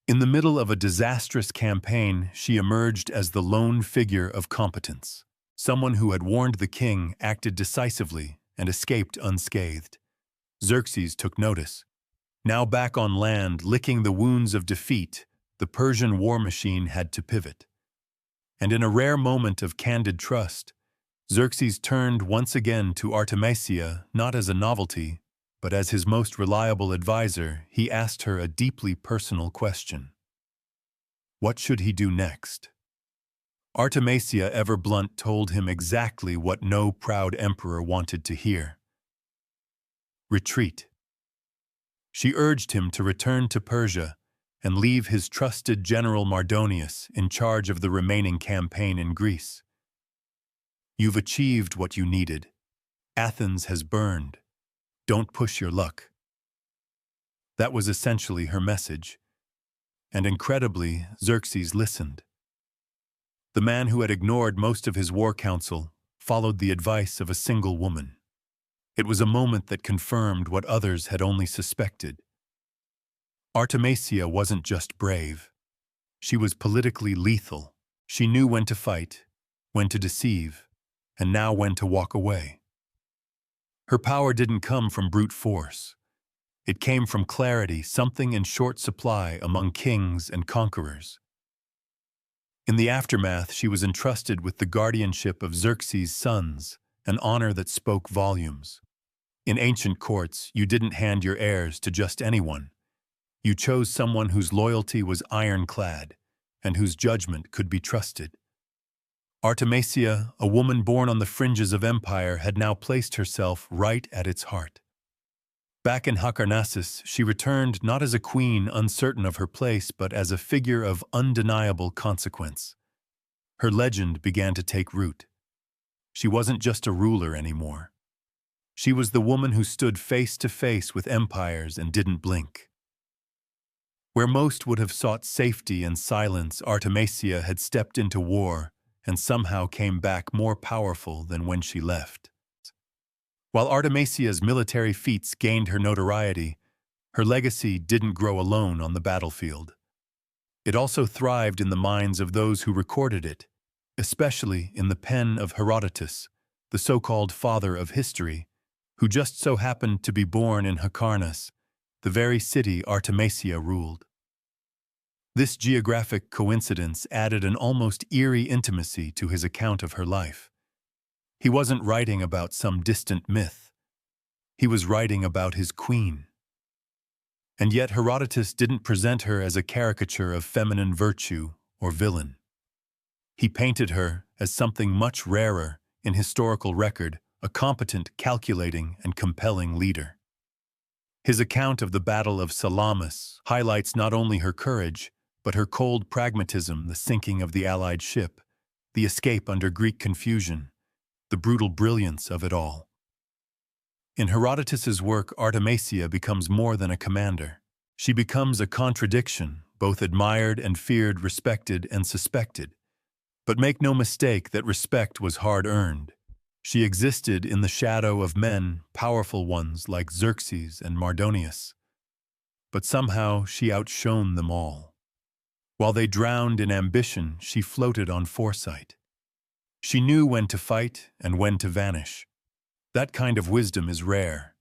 In the middle of a disastrous campaign, she emerged as the lone figure of competence. Someone who had warned the king, acted decisively, and escaped unscathed. Xerxes took notice. Now back on land, licking the wounds of defeat, the Persian war machine had to pivot. And in a rare moment of candid trust, Xerxes turned once again to Artemisia, not as a novelty, but as his most reliable advisor. He asked her a deeply personal question. What should he do next? Artemisia, ever blunt, told him exactly what no proud emperor wanted to hear. Retreat. She urged him to return to Persia and leave his trusted general Mardonius in charge of the remaining campaign in Greece. You've achieved what you needed. Athens has burned. Don't push your luck. That was essentially her message, and incredibly, Xerxes listened. The man who had ignored most of his war council followed the advice of a single woman. It was a moment that confirmed what others had only suspected. Artemisia wasn't just brave. She was politically lethal. She knew when to fight, when to deceive, and now when to walk away. Her power didn't come from brute force. It came from clarity, something in short supply among kings and conquerors. In the aftermath, she was entrusted with the guardianship of Xerxes' sons, an honor that spoke volumes. In ancient courts, you didn't hand your heirs to just anyone. You chose someone whose loyalty was ironclad and whose judgment could be trusted. Artemisia, a woman born on the fringes of empire, had now placed herself right at its heart. Back in Halicarnassus, she returned not as a queen uncertain of her place, but as a figure of undeniable consequence. Her legend began to take root. She wasn't just a ruler anymore. She was the woman who stood face to face with empires and didn't blink. Where most would have sought safety and silence, Artemisia had stepped into war and somehow came back more powerful than when she left. While Artemisia's military feats gained her notoriety, her legacy didn't grow alone on the battlefield. It also thrived in the minds of those who recorded it, especially in the pen of Herodotus, the so-called father of history, who just so happened to be born in Halicarnassus, the very city Artemisia ruled. This geographic coincidence added an almost eerie intimacy to his account of her life. He wasn't writing about some distant myth. He was writing about his queen. And yet Herodotus didn't present her as a caricature of feminine virtue or villain. He painted her as something much rarer in historical record, a competent, calculating, and compelling leader. His account of the Battle of Salamis highlights not only her courage, but her cold pragmatism, the sinking of the Allied ship, the escape under Greek confusion, the brutal brilliance of it all. In Herodotus's work, Artemisia becomes more than a commander. She becomes a contradiction, both admired and feared, respected and suspected. But make no mistake that respect was hard-earned. She existed in the shadow of men, powerful ones like Xerxes and Mardonius. But somehow she outshone them all. While they drowned in ambition, she floated on foresight. She knew when to fight and when to vanish. That kind of wisdom is rare.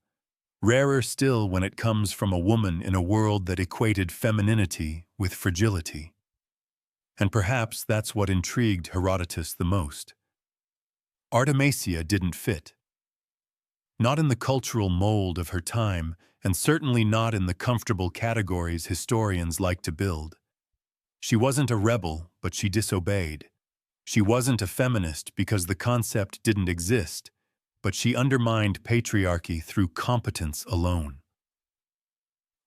Rarer still when it comes from a woman in a world that equated femininity with fragility. And perhaps that's what intrigued Herodotus the most. Artemisia didn't fit. Not in the cultural mold of her time, and certainly not in the comfortable categories historians like to build. She wasn't a rebel, but she disobeyed. She wasn't a feminist because the concept didn't exist, but she undermined patriarchy through competence alone.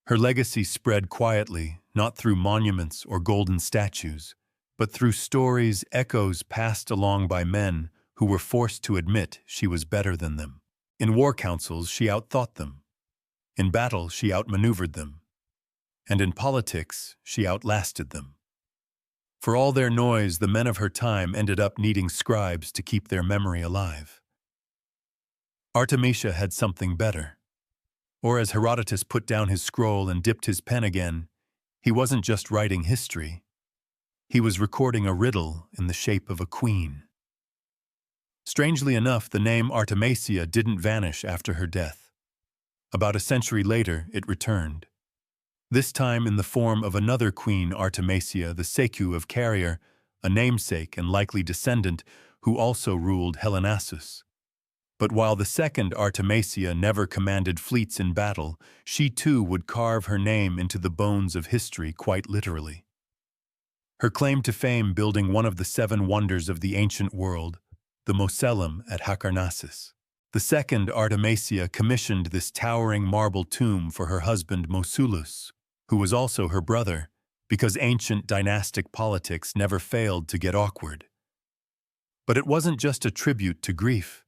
Her legacy spread quietly, not through monuments or golden statues, but through stories, echoes passed along by men who were forced to admit she was better than them. In war councils, she outthought them. In battle, she outmaneuvered them. And in politics, she outlasted them. For all their noise, the men of her time ended up needing scribes to keep their memory alive. Artemisia had something better. Or as Herodotus put down his scroll and dipped his pen again, he wasn't just writing history. He was recording a riddle in the shape of a queen. Strangely enough, the name Artemisia didn't vanish after her death. About a century later, it returned. This time in the form of another queen, Artemisia, the Seku of Carrier, a namesake and likely descendant who also ruled Halicarnassus. But while the second Artemisia never commanded fleets in battle, she too would carve her name into the bones of history quite literally. Her claim to fame building one of the 7 wonders of the ancient world, the Mausoleum at Halicarnassus. The second Artemisia commissioned this towering marble tomb for her husband Mausolus, who was also her brother, because ancient dynastic politics never failed to get awkward. But it wasn't just a tribute to grief.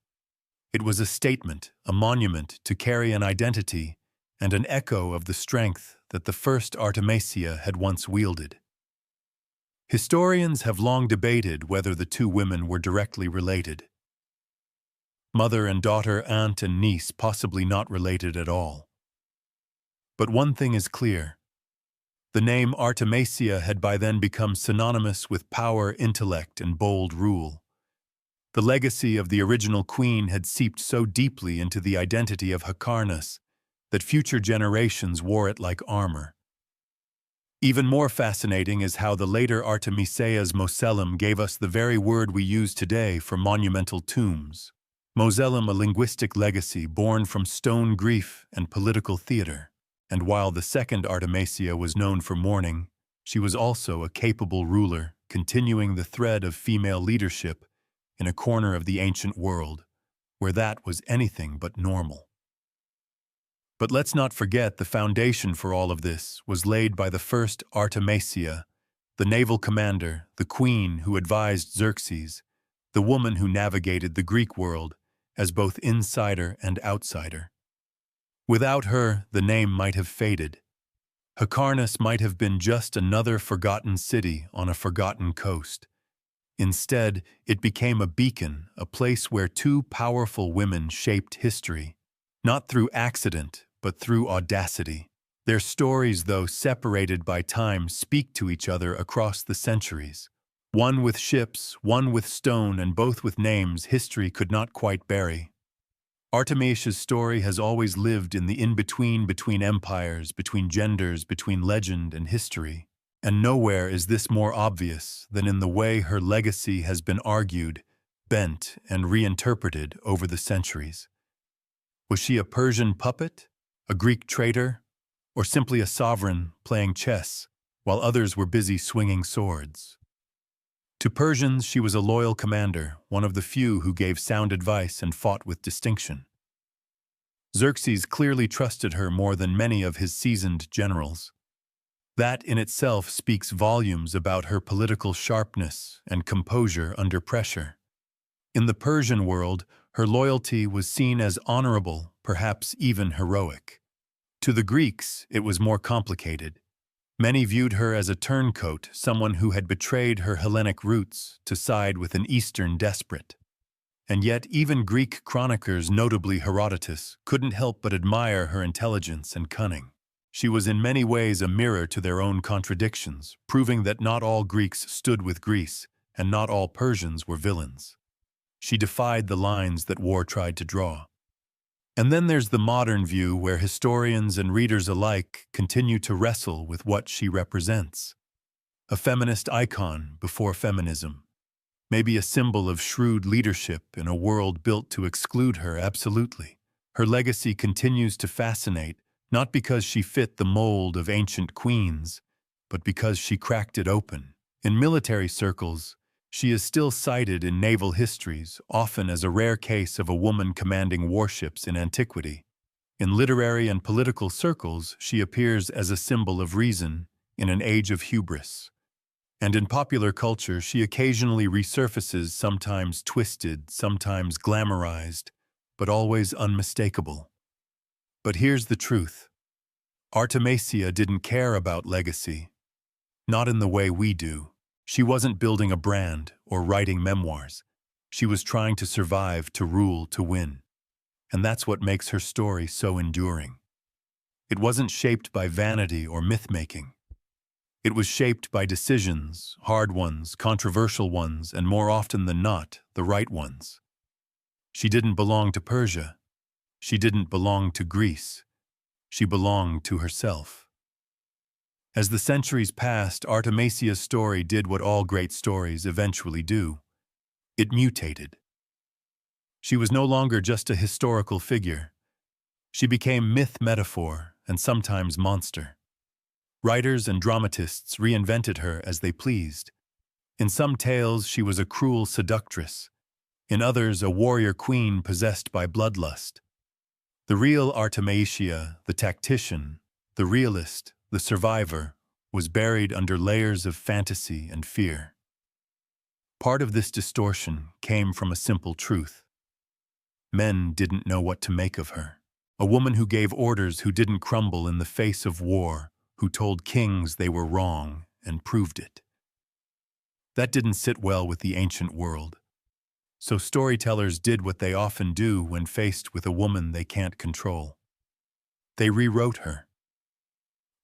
It was a statement, a monument to carry an identity and an echo of the strength that the first Artemisia had once wielded. Historians have long debated whether the two women were directly related. Mother and daughter, aunt and niece, possibly not related at all. But one thing is clear. The name Artemisia had by then become synonymous with power, intellect, and bold rule. The legacy of the original queen had seeped so deeply into the identity of Hyrcanus that future generations wore it like armor. Even more fascinating is how the later Artemisia's mausoleum gave us the very word we use today for monumental tombs. Mausoleum, a linguistic legacy born from stone grief and political theater. And while the second Artemisia was known for mourning, she was also a capable ruler, continuing the thread of female leadership in a corner of the ancient world, where that was anything but normal. But let's not forget the foundation for all of this was laid by the first Artemisia, the naval commander, the queen who advised Xerxes, the woman who navigated the Greek world as both insider and outsider. Without her, the name might have faded. Hyrcanus might have been just another forgotten city on a forgotten coast. Instead, it became a beacon, a place where two powerful women shaped history, not through accident, but through audacity. Their stories, though separated by time, speak to each other across the centuries. One with ships, one with stone, and both with names history could not quite bury. Artemisia's story has always lived in the in-between between empires, between genders, between legend and history. And nowhere is this more obvious than in the way her legacy has been argued, bent, and reinterpreted over the centuries. Was she a Persian puppet, a Greek traitor, or simply a sovereign playing chess while others were busy swinging swords? To Persians, she was a loyal commander, one of the few who gave sound advice and fought with distinction. Xerxes clearly trusted her more than many of his seasoned generals. That in itself speaks volumes about her political sharpness and composure under pressure. In the Persian world, her loyalty was seen as honorable, perhaps even heroic. To the Greeks, it was more complicated. Many viewed her as a turncoat, someone who had betrayed her Hellenic roots to side with an Eastern desperate. And yet even Greek chroniclers, notably Herodotus, couldn't help but admire her intelligence and cunning. She was in many ways a mirror to their own contradictions, proving that not all Greeks stood with Greece, and not all Persians were villains. She defied the lines that war tried to draw. And then there's the modern view where historians and readers alike continue to wrestle with what she represents. A feminist icon before feminism. Maybe a symbol of shrewd leadership in a world built to exclude her, absolutely. Her legacy continues to fascinate, not because she fit the mold of ancient queens, but because she cracked it open. In military circles, she is still cited in naval histories, often as a rare case of a woman commanding warships in antiquity. In literary and political circles, she appears as a symbol of reason in an age of hubris. And in popular culture, she occasionally resurfaces, sometimes twisted, sometimes glamorized, but always unmistakable. But here's the truth. Artemisia didn't care about legacy. Not in the way we do. She wasn't building a brand or writing memoirs. She was trying to survive, to rule, to win. And that's what makes her story so enduring. It wasn't shaped by vanity or myth-making. It was shaped by decisions, hard ones, controversial ones, and more often than not, the right ones. She didn't belong to Persia. She didn't belong to Greece. She belonged to herself. As the centuries passed, Artemisia's story did what all great stories eventually do. It mutated. She was no longer just a historical figure. She became myth, metaphor, and sometimes monster. Writers and dramatists reinvented her as they pleased. In some tales, she was a cruel seductress. In others, a warrior queen possessed by bloodlust. The real Artemisia, the tactician, the realist, the survivor, was buried under layers of fantasy and fear. Part of this distortion came from a simple truth. Men didn't know what to make of her. A woman who gave orders, who didn't crumble in the face of war, who told kings they were wrong and proved it. That didn't sit well with the ancient world. So storytellers did what they often do when faced with a woman they can't control. They rewrote her.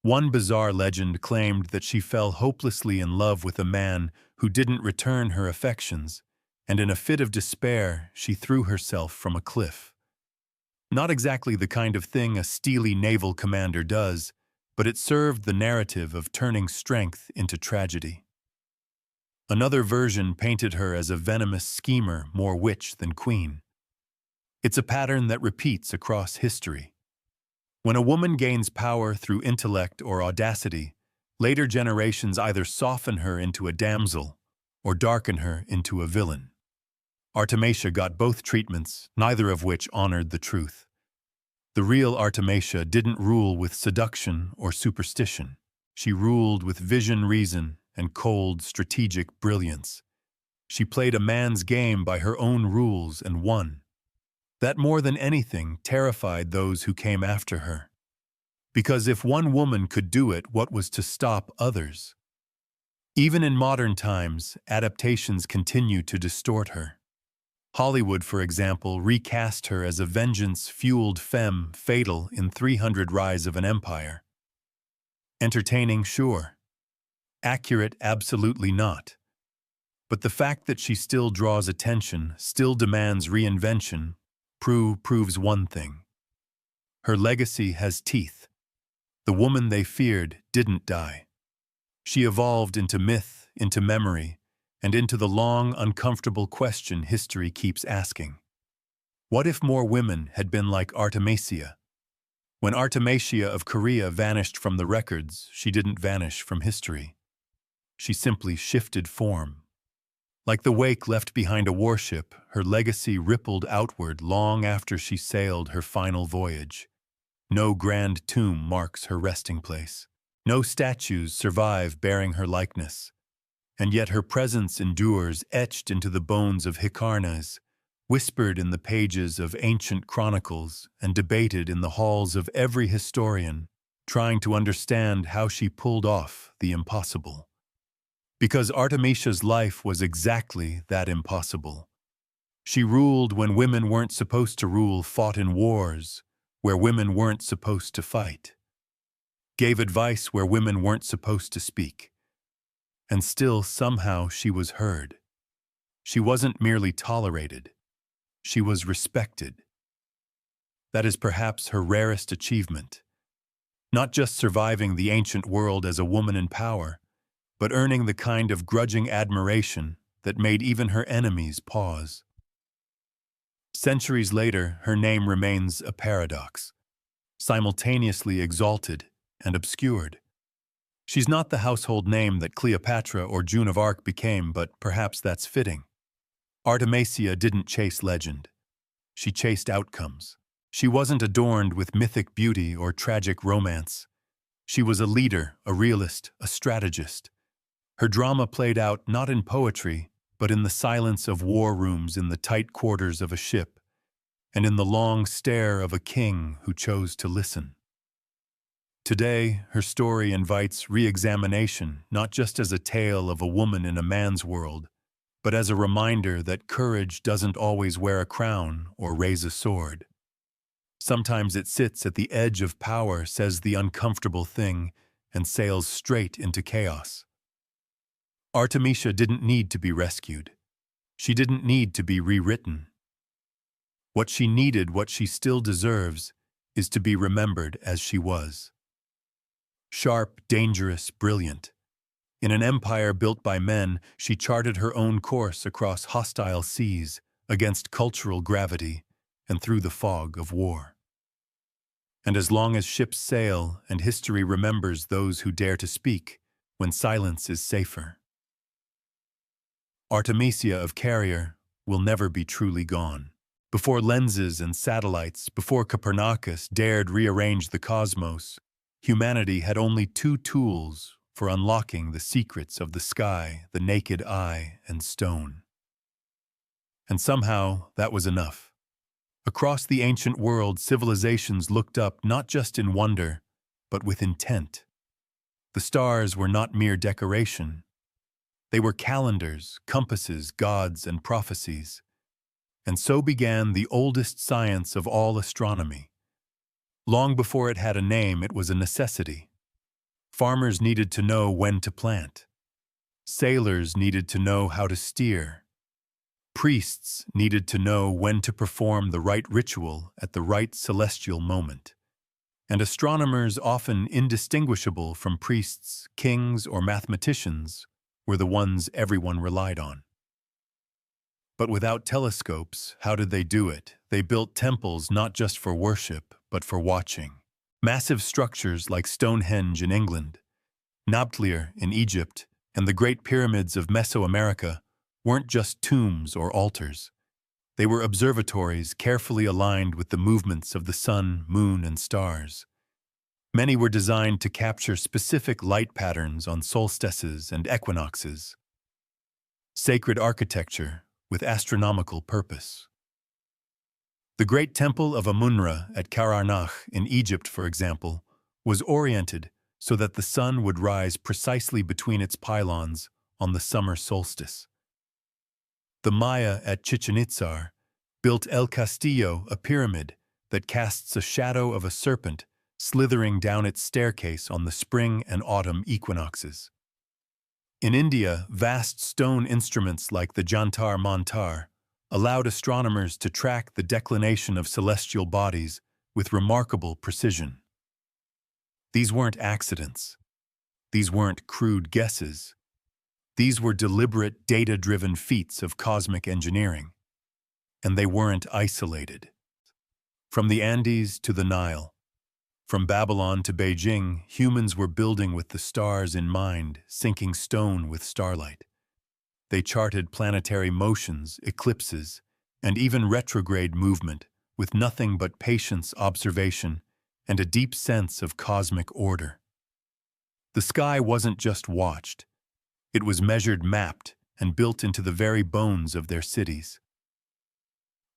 One bizarre legend claimed that she fell hopelessly in love with a man who didn't return her affections, and in a fit of despair, she threw herself from a cliff. Not exactly the kind of thing a steely naval commander does, but it served the narrative of turning strength into tragedy. Another version painted her as a venomous schemer, more witch than queen. It's a pattern that repeats across history. When a woman gains power through intellect or audacity, later generations either soften her into a damsel or darken her into a villain. Artemisia got both treatments, neither of which honored the truth. The real Artemisia didn't rule with seduction or superstition. She ruled with vision, reason, and cold, strategic brilliance. She played a man's game by her own rules and won. That more than anything terrified those who came after her. Because if one woman could do it, what was to stop others? Even in modern times, adaptations continue to distort her. Hollywood, for example, recast her as a vengeance-fueled femme Feudal in 300 Rise of an Empire. Entertaining, sure. Accurate, absolutely not. But the fact that she still draws attention, still demands reinvention, proves one thing. Her legacy has teeth. The woman they feared didn't die. She evolved into myth, into memory, and into the long, uncomfortable question history keeps asking. What if more women had been like Artemisia? When Artemisia of Korea vanished from the records, she didn't vanish from history. She simply shifted form. Like the wake left behind a warship, her legacy rippled outward long after she sailed her final voyage. No grand tomb marks her resting place. No statues survive bearing her likeness. And yet her presence endures, etched into the bones of Hykarians, whispered in the pages of ancient chronicles, and debated in the halls of every historian, trying to understand how she pulled off the impossible. Because Artemisia's life was exactly that impossible. She ruled when women weren't supposed to rule, fought in wars where women weren't supposed to fight, gave advice where women weren't supposed to speak. And still, somehow, she was heard. She wasn't merely tolerated. She was respected. That is perhaps her rarest achievement. Not just surviving the ancient world as a woman in power, but earning the kind of grudging admiration that made even her enemies pause. Centuries later, her name remains a paradox, simultaneously exalted and obscured. She's not the household name that Cleopatra or Joan of Arc became, but perhaps that's fitting. Artemisia didn't chase legend. She chased outcomes. She wasn't adorned with mythic beauty or tragic romance. She was a leader, a realist, a strategist. Her drama played out not in poetry, but in the silence of war rooms, in the tight quarters of a ship, and in the long stare of a king who chose to listen. Today, her story invites re-examination, not just as a tale of a woman in a man's world, but as a reminder that courage doesn't always wear a crown or raise a sword. Sometimes it sits at the edge of power, says the uncomfortable thing, and sails straight into chaos. Artemisia didn't need to be rescued. She didn't need to be rewritten. What she needed, what she still deserves, is to be remembered as she was. Sharp, dangerous, brilliant. In an empire built by men, she charted her own course across hostile seas, against cultural gravity, and through the fog of war. And as long as ships sail and history remembers those who dare to speak, when silence is safer, Artemisia of Carrier will never be truly gone. Before lenses and satellites, before Copernicus dared rearrange the cosmos, humanity had only two tools for unlocking the secrets of the sky, the naked eye, and stone. And somehow that was enough. Across the ancient world, civilizations looked up not just in wonder, but with intent. The stars were not mere decoration. They were calendars, compasses, gods, and prophecies. And so began the oldest science of all astronomy. Long before it had a name, it was a necessity. Farmers needed to know when to plant. Sailors needed to know how to steer. Priests needed to know when to perform the right ritual at the right celestial moment. And astronomers, often indistinguishable from priests, kings, or mathematicians, were the ones everyone relied on. But without telescopes, how did they do it? They built temples not just for worship, but for watching. Massive structures like Stonehenge in England, Nabtlir in Egypt, and the Great Pyramids of Mesoamerica weren't just tombs or altars. They were observatories carefully aligned with the movements of the sun, moon, and stars. Many were designed to capture specific light patterns on solstices and equinoxes. Sacred architecture with astronomical purpose. The Great Temple of Amun-Ra at Karnak in Egypt, for example, was oriented so that the sun would rise precisely between its pylons on the summer solstice. The Maya at Chichen Itzar built El Castillo, a pyramid that casts a shadow of a serpent slithering down its staircase on the spring and autumn equinoxes. In India, vast stone instruments like the Jantar Mantar allowed astronomers to track the declination of celestial bodies with remarkable precision. These weren't accidents. These weren't crude guesses. These were deliberate, data-driven feats of cosmic engineering. And they weren't isolated. From the Andes to the Nile, from Babylon to Beijing, humans were building with the stars in mind, sinking stone with starlight. They charted planetary motions, eclipses, and even retrograde movement with nothing but patience, observation, and a deep sense of cosmic order. The sky wasn't just watched. It was measured, mapped, and built into the very bones of their cities.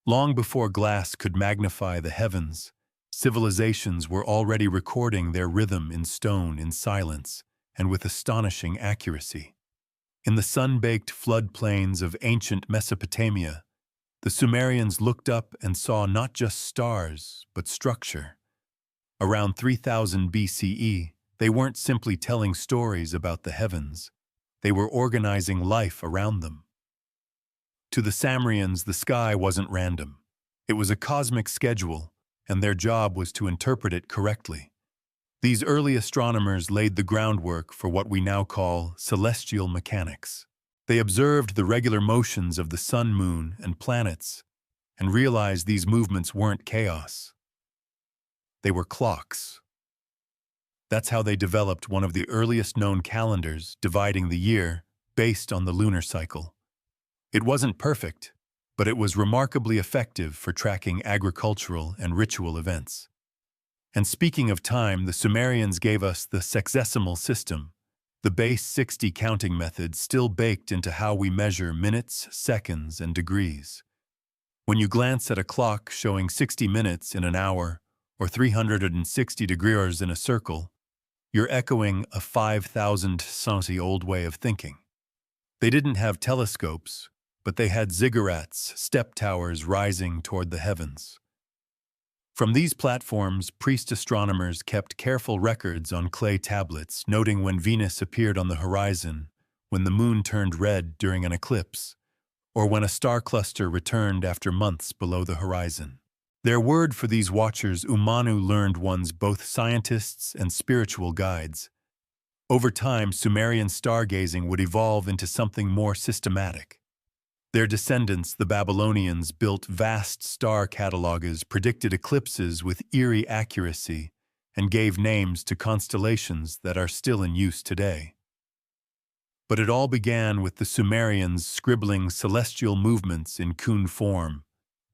Long before glass could magnify the heavens, civilizations were already recording their rhythm in stone in silence and with astonishing accuracy. In the sun-baked floodplains of ancient Mesopotamia, the Sumerians looked up and saw not just stars, but structure. Around 3000 BCE, they weren't simply telling stories about the heavens. They were organizing life around them. To the Sumerians, the sky wasn't random. It was a cosmic schedule, and their job was to interpret it correctly. These early astronomers laid the groundwork for what we now call celestial mechanics. They observed the regular motions of the sun, moon, and planets, and realized these movements weren't chaos. They were clocks. That's how they developed one of the earliest known calendars dividing the year based on the lunar cycle. It wasn't perfect, but it was remarkably effective for tracking agricultural and ritual events. And speaking of time, the Sumerians gave us the sexagesimal system, the base 60 counting method still baked into how we measure minutes, seconds, and degrees. When you glance at a clock showing 60 minutes in an hour or 360 degrees in a circle, you're echoing a 5,000-year-old way of thinking. They didn't have telescopes, but they had ziggurats, step towers rising toward the heavens. From these platforms, priest astronomers kept careful records on clay tablets, noting when Venus appeared on the horizon, when the moon turned red during an eclipse, or when a star cluster returned after months below the horizon. Their word for these watchers, Umanu, learned ones both scientists and spiritual guides. Over time, Sumerian stargazing would evolve into something more systematic. Their descendants, the Babylonians, built vast star catalogues, predicted eclipses with eerie accuracy, and gave names to constellations that are still in use today. But it all began with the Sumerians scribbling celestial movements in cuneiform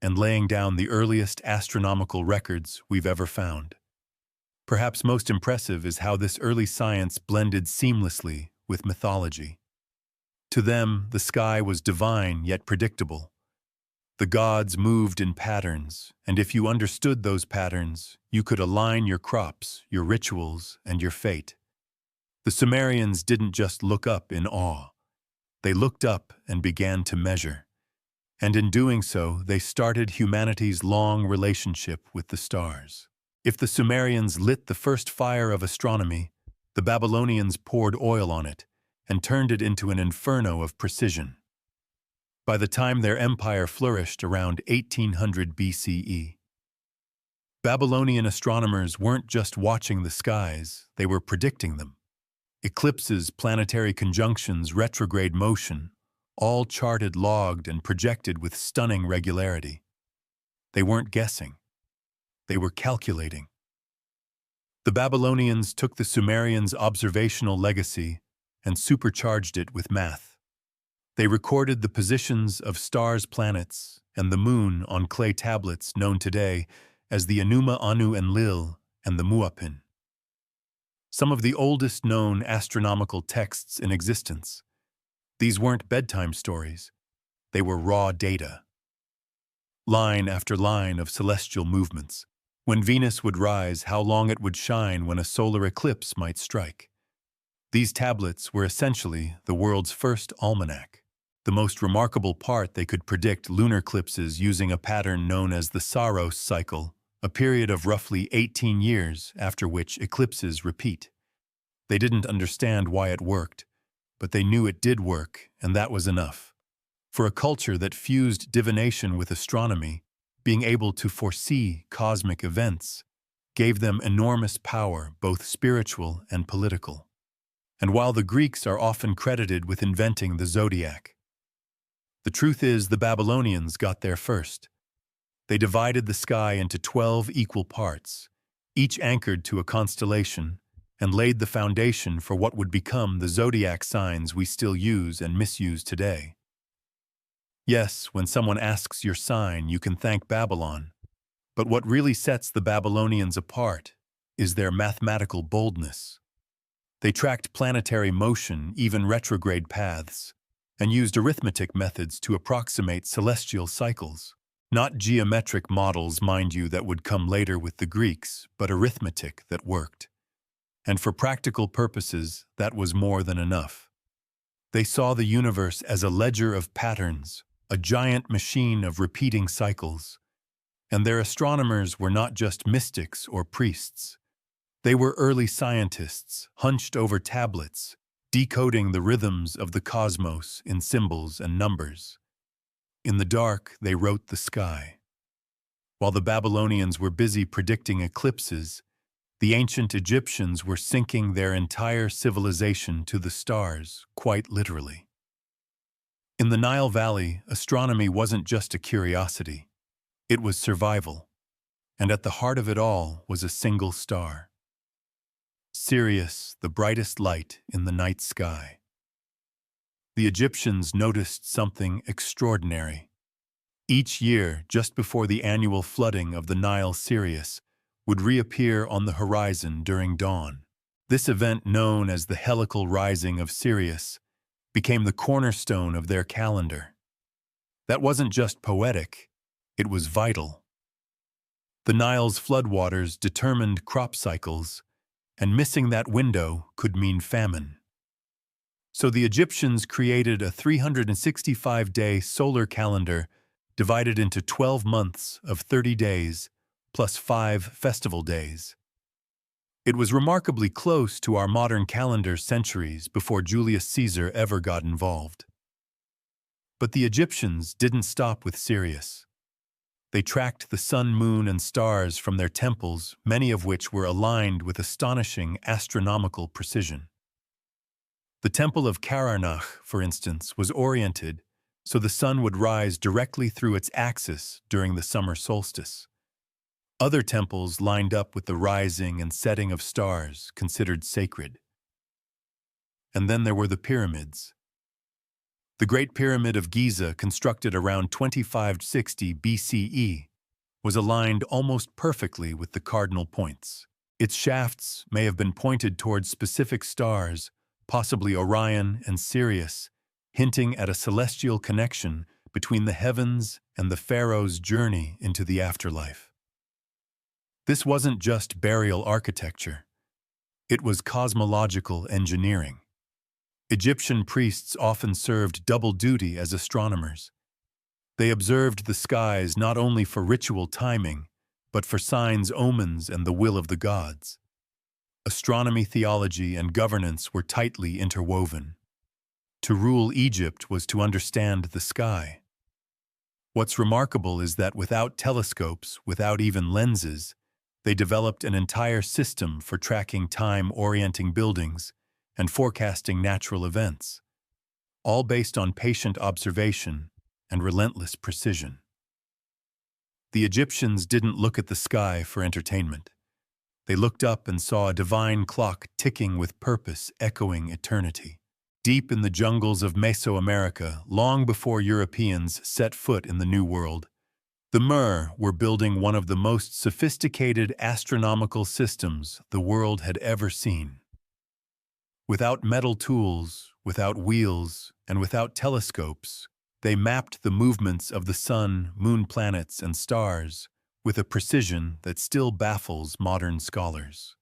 and laying down the earliest astronomical records we've ever found. Perhaps most impressive is how this early science blended seamlessly with mythology. To them, the sky was divine yet predictable. The gods moved in patterns, and if you understood those patterns, you could align your crops, your rituals, and your fate. The Sumerians didn't just look up in awe. They looked up and began to measure. And in doing so, they started humanity's long relationship with the stars. If the Sumerians lit the first fire of astronomy, the Babylonians poured oil on it and turned it into an inferno of precision. By the time their empire flourished around 1800 BCE, Babylonian astronomers weren't just watching the skies, they were predicting them. Eclipses, planetary conjunctions, retrograde motion, all charted, logged, and projected with stunning regularity. They weren't guessing. They were calculating. The Babylonians took the Sumerians' observational legacy and supercharged it with math. They recorded the positions of stars, planets, and the moon on clay tablets known today as the Enuma, Anu, Enlil, and the Muapin. Some of the oldest known astronomical texts in existence. These weren't bedtime stories. They were raw data. Line after line of celestial movements. When Venus would rise, how long it would shine when a solar eclipse might strike. These tablets were essentially the world's first almanac. The most remarkable part, they could predict lunar eclipses using a pattern known as the Saros cycle, a period of roughly 18 years after which eclipses repeat. They didn't understand why it worked, but they knew it did work, and that was enough. For a culture that fused divination with astronomy, being able to foresee cosmic events gave them enormous power, both spiritual and political. And while the Greeks are often credited with inventing the zodiac, the truth is the Babylonians got there first. They divided the sky into 12 equal parts, each anchored to a constellation, and laid the foundation for what would become the zodiac signs we still use and misuse today. Yes, when someone asks your sign, you can thank Babylon, but what really sets the Babylonians apart is their mathematical boldness. They tracked planetary motion, even retrograde paths, and used arithmetic methods to approximate celestial cycles. Not geometric models, mind you, that would come later with the Greeks, but arithmetic that worked. And for practical purposes, that was more than enough. They saw the universe as a ledger of patterns, a giant machine of repeating cycles. And their astronomers were not just mystics or priests. They were early scientists, hunched over tablets, decoding the rhythms of the cosmos in symbols and numbers. In the dark, they wrote the sky. While the Babylonians were busy predicting eclipses, the ancient Egyptians were syncing their entire civilization to the stars, quite literally. In the Nile Valley, astronomy wasn't just a curiosity. It was survival. And at the heart of it all was a single star. Sirius, the brightest light in the night sky. The Egyptians noticed something extraordinary. Each year, just before the annual flooding of the Nile, Sirius would reappear on the horizon during dawn. This event, known as the helical rising of Sirius, became the cornerstone of their calendar. That wasn't just poetic, it was vital. The Nile's floodwaters determined crop cycles, and missing that window could mean famine. So the Egyptians created a 365-day solar calendar divided into 12 months of 30 days, plus 5 festival days. It was remarkably close to our modern calendar centuries before Julius Caesar ever got involved. But the Egyptians didn't stop with Sirius. They tracked the sun, moon, and stars from their temples, many of which were aligned with astonishing astronomical precision. The Temple of Kararnach, for instance, was oriented so the sun would rise directly through its axis during the summer solstice. Other temples lined up with the rising and setting of stars, considered sacred. And then there were the pyramids. The Great Pyramid of Giza, constructed around 2560 BCE, was aligned almost perfectly with the cardinal points. Its shafts may have been pointed towards specific stars, possibly Orion and Sirius, hinting at a celestial connection between the heavens and the pharaoh's journey into the afterlife. This wasn't just burial architecture. It was cosmological engineering. Egyptian priests often served double duty as astronomers. They observed the skies not only for ritual timing, but for signs, omens, and the will of the gods. Astronomy, theology, and governance were tightly interwoven. To rule Egypt was to understand the sky. What's remarkable is that without telescopes, without even lenses, they developed an entire system for tracking time, orienting buildings, and forecasting natural events, all based on patient observation and relentless precision. The Egyptians didn't look at the sky for entertainment. They looked up and saw a divine clock ticking with purpose, echoing eternity. Deep in the jungles of Mesoamerica, long before Europeans set foot in the New World, the Mer were building one of the most sophisticated astronomical systems the world had ever seen. Without metal tools, without wheels, and without telescopes, they mapped the movements of the sun, moon, planets, and stars with a precision that still baffles modern scholars.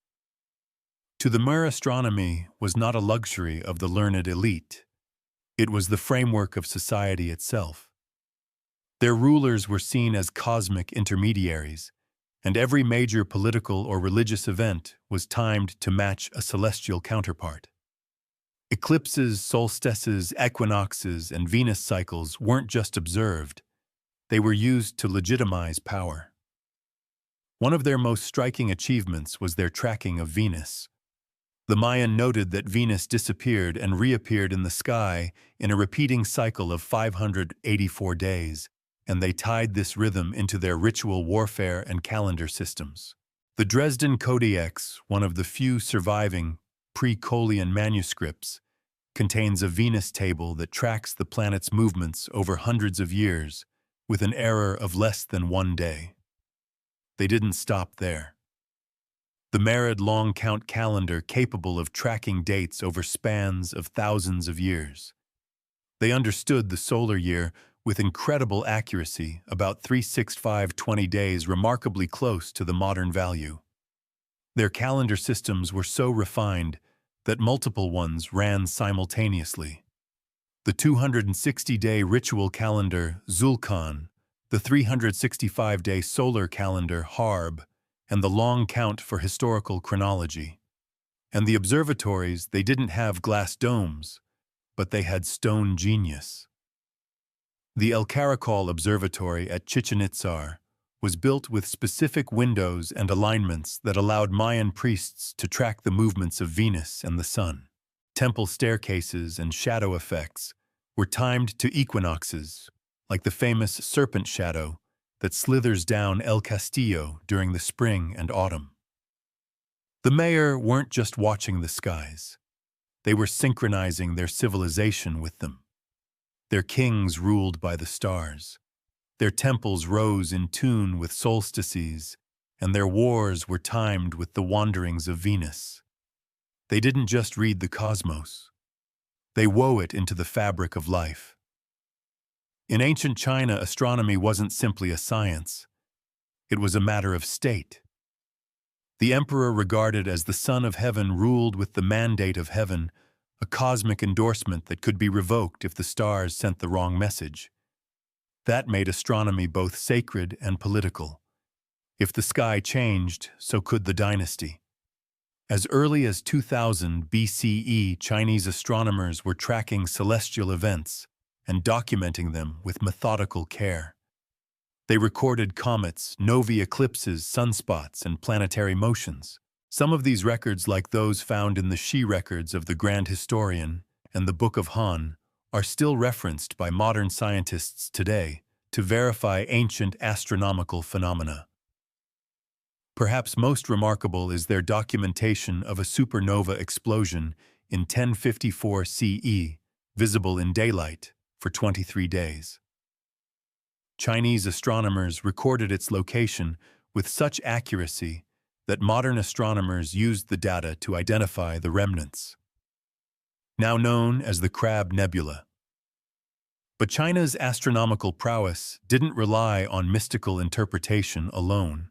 To the Mer, astronomy was not a luxury of the learned elite. It was the framework of society itself. Their rulers were seen as cosmic intermediaries, and every major political or religious event was timed to match a celestial counterpart. Eclipses, solstices, equinoxes, and Venus cycles weren't just observed, they were used to legitimize power. One of their most striking achievements was their tracking of Venus. The Mayan noted that Venus disappeared and reappeared in the sky in a repeating cycle of 584 days, and they tied this rhythm into their ritual warfare and calendar systems. The Dresden Codex, one of the few surviving pre-Colian manuscripts, contains a Venus table that tracks the planet's movements over hundreds of years, with an error of less than 1 day. They didn't stop there. The Merid long count calendar capable of tracking dates over spans of thousands of years. They understood the solar year with incredible accuracy, about 36520 days, remarkably close to the modern value. Their calendar systems were so refined that multiple ones ran simultaneously. The 260-day ritual calendar, Zulkan, the 365-day solar calendar, Harb, and the long count for historical chronology. And the observatories, they didn't have glass domes, but they had stone genius. The El Caracol Observatory at Chichen Itzar was built with specific windows and alignments that allowed Mayan priests to track the movements of Venus and the sun. Temple staircases and shadow effects were timed to equinoxes, like the famous serpent shadow that slithers down El Castillo during the spring and autumn. The Mayor weren't just watching the skies. They were synchronizing their civilization with them. Their kings ruled by the stars. Their temples rose in tune with solstices, and their wars were timed with the wanderings of Venus. They didn't just read the cosmos. They wove it into the fabric of life. In ancient China, astronomy wasn't simply a science. It was a matter of state. The emperor, regarded as the son of heaven, ruled with the mandate of heaven, a cosmic endorsement that could be revoked if the stars sent the wrong message. That made astronomy both sacred and political. If the sky changed, so could the dynasty. As early as 2000 BCE, Chinese astronomers were tracking celestial events and documenting them with methodical care. They recorded comets, novae, eclipses, sunspots, and planetary motions. Some of these records, like those found in the Shi records of the Grand Historian and the Book of Han, are still referenced by modern scientists today to verify ancient astronomical phenomena. Perhaps most remarkable is their documentation of a supernova explosion in 1054 CE, visible in daylight for 23 days. Chinese astronomers recorded its location with such accuracy that modern astronomers used the data to identify the remnants, now known as the Crab Nebula. But China's astronomical prowess didn't rely on mystical interpretation alone.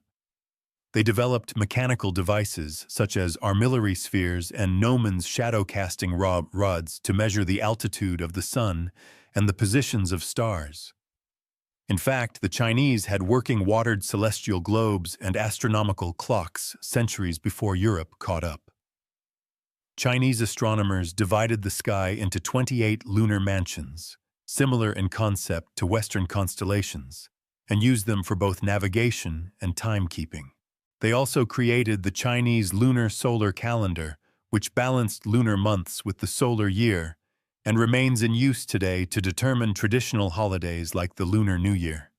They developed mechanical devices such as armillary spheres and gnomons shadow-casting rods to measure the altitude of the sun and the positions of stars. In fact, the Chinese had working watered celestial globes and astronomical clocks centuries before Europe caught up. Chinese astronomers divided the sky into 28 lunar mansions, similar in concept to Western constellations, and used them for both navigation and timekeeping. They also created the Chinese lunar solar calendar, which balanced lunar months with the solar year and remains in use today to determine traditional holidays like the Lunar New Year.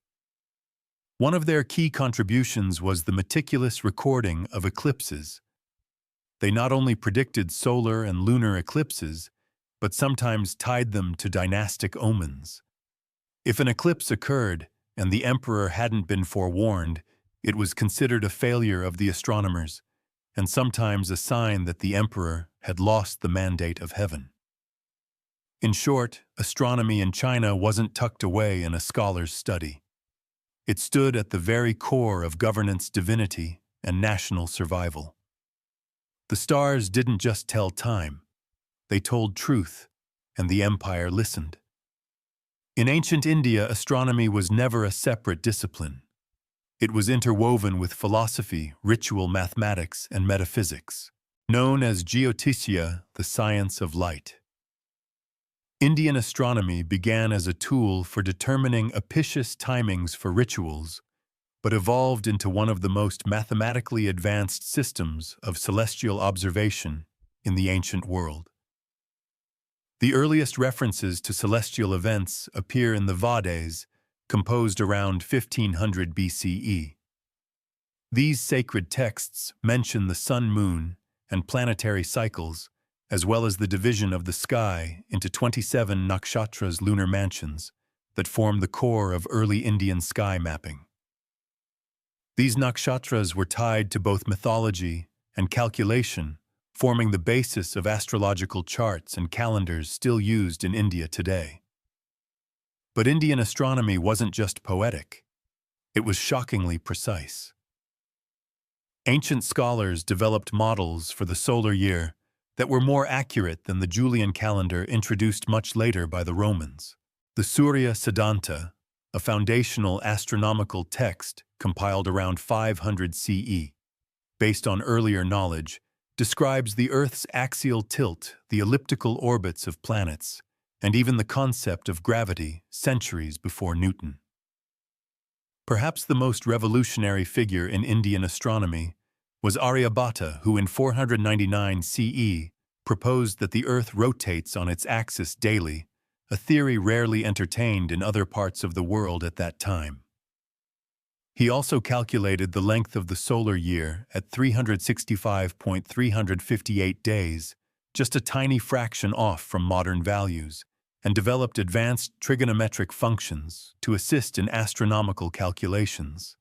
One of their key contributions was the meticulous recording of eclipses. They not only predicted solar and lunar eclipses, but sometimes tied them to dynastic omens. If an eclipse occurred and the emperor hadn't been forewarned, it was considered a failure of the astronomers, and sometimes a sign that the emperor had lost the mandate of heaven. In short, astronomy in China wasn't tucked away in a scholar's study. It stood at the very core of governance, divinity, and national survival. The stars didn't just tell time, they told truth, and the empire listened. In ancient India, astronomy was never a separate discipline. It was interwoven with philosophy, ritual mathematics, and metaphysics, known as Jyotisha, the science of light. Indian astronomy began as a tool for determining auspicious timings for rituals, but evolved into one of the most mathematically advanced systems of celestial observation in the ancient world. The earliest references to celestial events appear in the Vedas, composed around 1500 BCE. These sacred texts mention the sun-moon and planetary cycles, as well as the division of the sky into 27 nakshatras, lunar mansions, that form the core of early Indian sky mapping. These nakshatras were tied to both mythology and calculation, forming the basis of astrological charts and calendars still used in India today. But Indian astronomy wasn't just poetic. It was shockingly precise. Ancient scholars developed models for the solar year that were more accurate than the Julian calendar introduced much later by the Romans. The Surya Siddhanta, a foundational astronomical text compiled around 500 CE, based on earlier knowledge, describes the Earth's axial tilt, the elliptical orbits of planets, and even the concept of gravity centuries before Newton. Perhaps the most revolutionary figure in Indian astronomy was Aryabhata, who in 499 CE proposed that the Earth rotates on its axis daily, a theory rarely entertained in other parts of the world at that time. He also calculated the length of the solar year at 365.358 days, just a tiny fraction off from modern values, and developed advanced trigonometric functions to assist in astronomical calculations.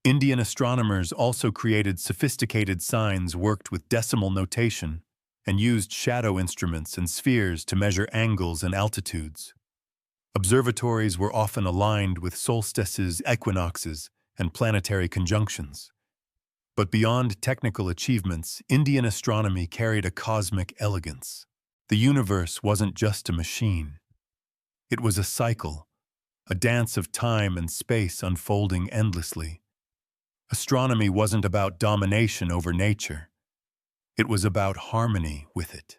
Indian astronomers also created sophisticated signs, worked with decimal notation, and used shadow instruments and spheres to measure angles and altitudes. Observatories were often aligned with solstices, equinoxes, and planetary conjunctions. But beyond technical achievements, Indian astronomy carried a cosmic elegance. The universe wasn't just a machine. It was a cycle, a dance of time and space unfolding endlessly. Astronomy wasn't about domination over nature. It was about harmony with it.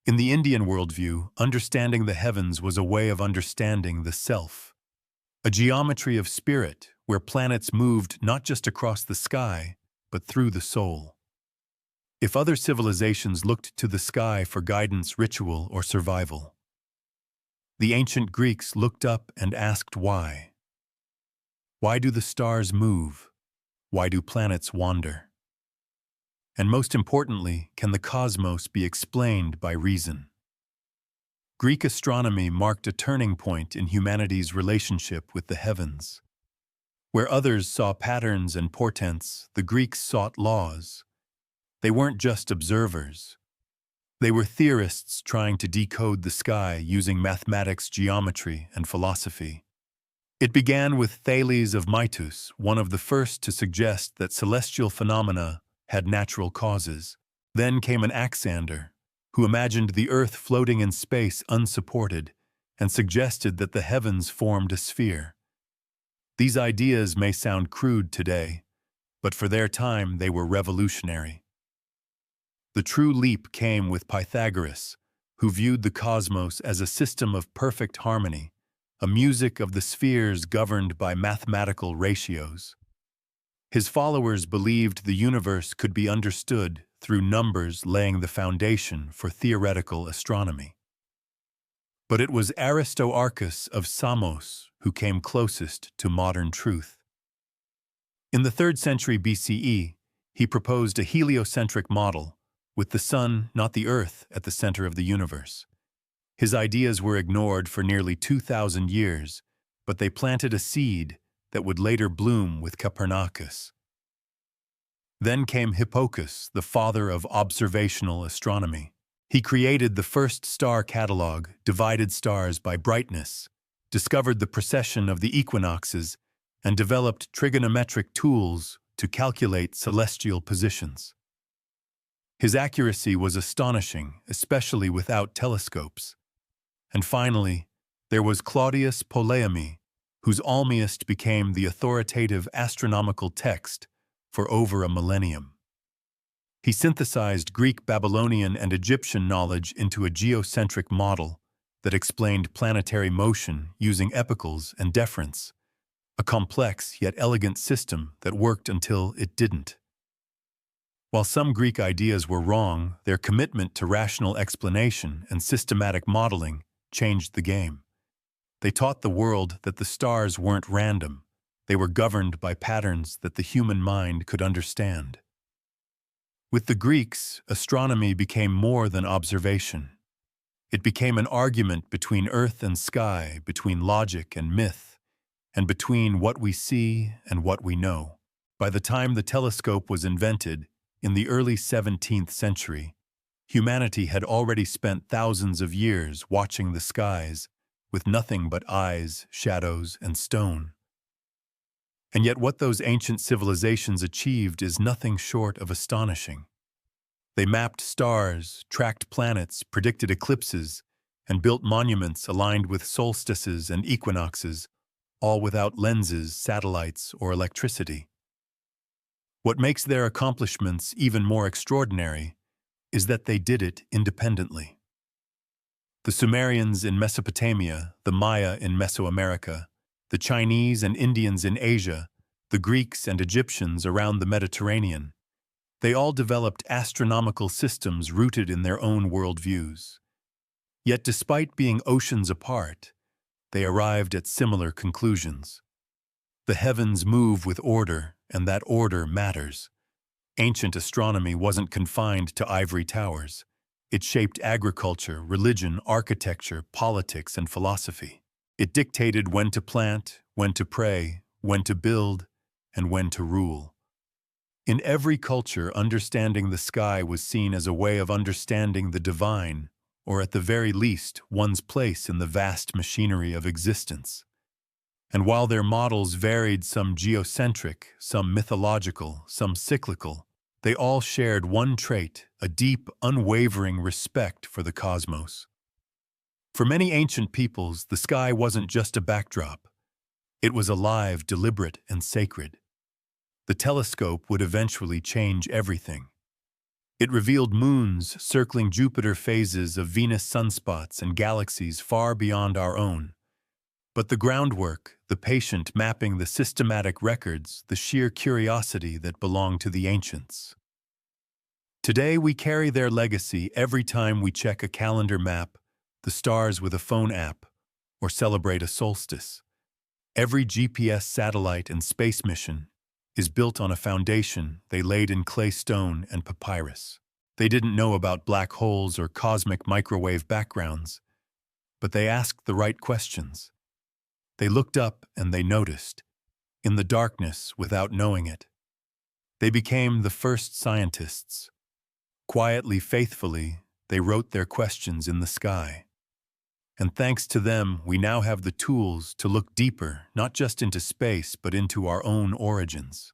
In the Indian worldview, understanding the heavens was a way of understanding the self, a geometry of spirit where planets moved not just across the sky, but through the soul. If other civilizations looked to the sky for guidance, ritual, or survival, the ancient Greeks looked up and asked why. Why do the stars move? Why do planets wander? And most importantly, can the cosmos be explained by reason? Greek astronomy marked a turning point in humanity's relationship with the heavens. Where others saw patterns and portents, the Greeks sought laws. They weren't just observers. They were theorists trying to decode the sky using mathematics, geometry, and philosophy. It began with Thales of Miletus, one of the first to suggest that celestial phenomena had natural causes. Then came an Alexander, who imagined the Earth floating in space unsupported and suggested that the heavens formed a sphere. These ideas may sound crude today, but for their time they were revolutionary. The true leap came with Pythagoras, who viewed the cosmos as a system of perfect harmony, a music of the spheres governed by mathematical ratios. His followers believed the universe could be understood through numbers, laying the foundation for theoretical astronomy. But it was Aristarchus of Samos who came closest to modern truth. In the 3rd century BCE, he proposed a heliocentric model, with the sun, not the earth, at the center of the universe. His ideas were ignored for nearly 2,000 years, but they planted a seed that would later bloom with Copernicus. Then came Hipparchus, the father of observational astronomy. He created the first star catalog, divided stars by brightness, discovered the precession of the equinoxes, and developed trigonometric tools to calculate celestial positions. His accuracy was astonishing, especially without telescopes. And finally, there was Claudius Ptolemy, whose Almagest became the authoritative astronomical text for over a millennium. He synthesized Greek, Babylonian, and Egyptian knowledge into a geocentric model that explained planetary motion using epicals and deference, a complex yet elegant system that worked until it didn't. While some Greek ideas were wrong, their commitment to rational explanation and systematic modeling changed the game. They taught the world that the stars weren't random. They were governed by patterns that the human mind could understand. With the Greeks, astronomy became more than observation. It became an argument between earth and sky, between logic and myth, and between what we see and what we know. By the time the telescope was invented, in the early 17th century, humanity had already spent thousands of years watching the skies with nothing but eyes, shadows, and stone. And yet what those ancient civilizations achieved is nothing short of astonishing. They mapped stars, tracked planets, predicted eclipses, and built monuments aligned with solstices and equinoxes, all without lenses, satellites, or electricity. What makes their accomplishments even more extraordinary is that they did it independently. The Sumerians in Mesopotamia, the Maya in Mesoamerica, the Chinese and Indians in Asia, the Greeks and Egyptians around the Mediterranean, they all developed astronomical systems rooted in their own worldviews. Yet despite being oceans apart, they arrived at similar conclusions. The heavens move with order, and that order matters. Ancient astronomy wasn't confined to ivory towers. It shaped agriculture, religion, architecture, politics, and philosophy. It dictated when to plant, when to pray, when to build, and when to rule. In every culture, understanding the sky was seen as a way of understanding the divine, or at the very least, one's place in the vast machinery of existence. And while their models varied, some geocentric, some mythological, some cyclical, they all shared one trait, a deep, unwavering respect for the cosmos. For many ancient peoples, the sky wasn't just a backdrop. It was alive, deliberate, and sacred. The telescope would eventually change everything. It revealed moons circling Jupiter, phases of Venus sunspots, and galaxies far beyond our own. But the groundwork, the patient mapping, the systematic records, the sheer curiosity that belonged to the ancients. Today we carry their legacy every time we check a calendar map, the stars with a phone app, or celebrate a solstice. Every GPS satellite and space mission is built on a foundation they laid in clay, stone, and papyrus. They didn't know about black holes or cosmic microwave backgrounds, but they asked the right questions. They looked up and they noticed, in the darkness without knowing it. They became the first scientists. Quietly, faithfully, they wrote their questions in the sky. And thanks to them, we now have the tools to look deeper, not just into space, but into our own origins.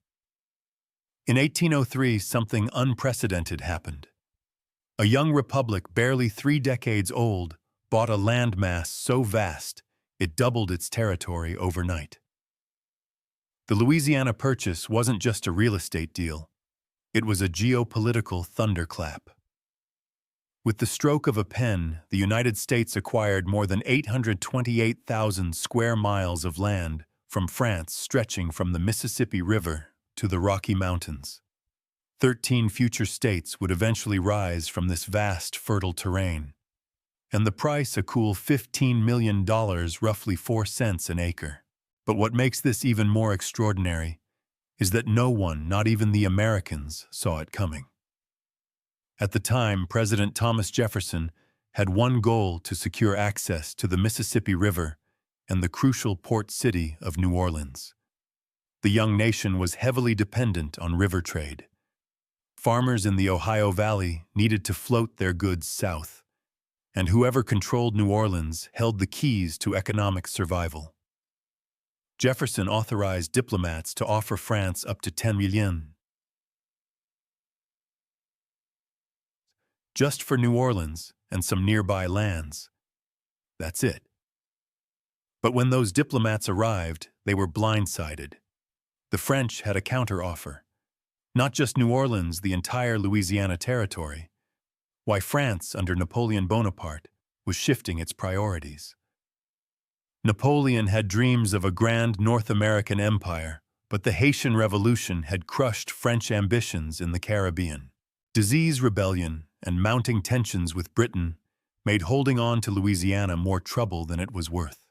In 1803, something unprecedented happened. A young republic barely 3 decades old bought a landmass so vast it doubled its territory overnight. The Louisiana Purchase wasn't just a real estate deal. It was a geopolitical thunderclap. With the stroke of a pen, the United States acquired more than 828,000 square miles of land from France, stretching from the Mississippi River to the Rocky Mountains. 13 future states would eventually rise from this vast, fertile terrain. And the price, a cool $15 million, roughly 4 cents an acre. But what makes this even more extraordinary is that no one, not even the Americans, saw it coming. At the time, President Thomas Jefferson had one goal: to secure access to the Mississippi River and the crucial port city of New Orleans. The young nation was heavily dependent on river trade. Farmers in the Ohio Valley needed to float their goods south, and whoever controlled New Orleans held the keys to economic survival. Jefferson authorized diplomats to offer France up to 10 million just for New Orleans and some nearby lands. That's it. But when those diplomats arrived, they were blindsided. The French had a counteroffer. Not just New Orleans, the entire Louisiana territory. Why, France, under Napoleon Bonaparte, was shifting its priorities. Napoleon had dreams of a grand North American empire, but the Haitian Revolution had crushed French ambitions in the Caribbean. Disease, rebellion, and mounting tensions with Britain made holding on to Louisiana more trouble than it was worth.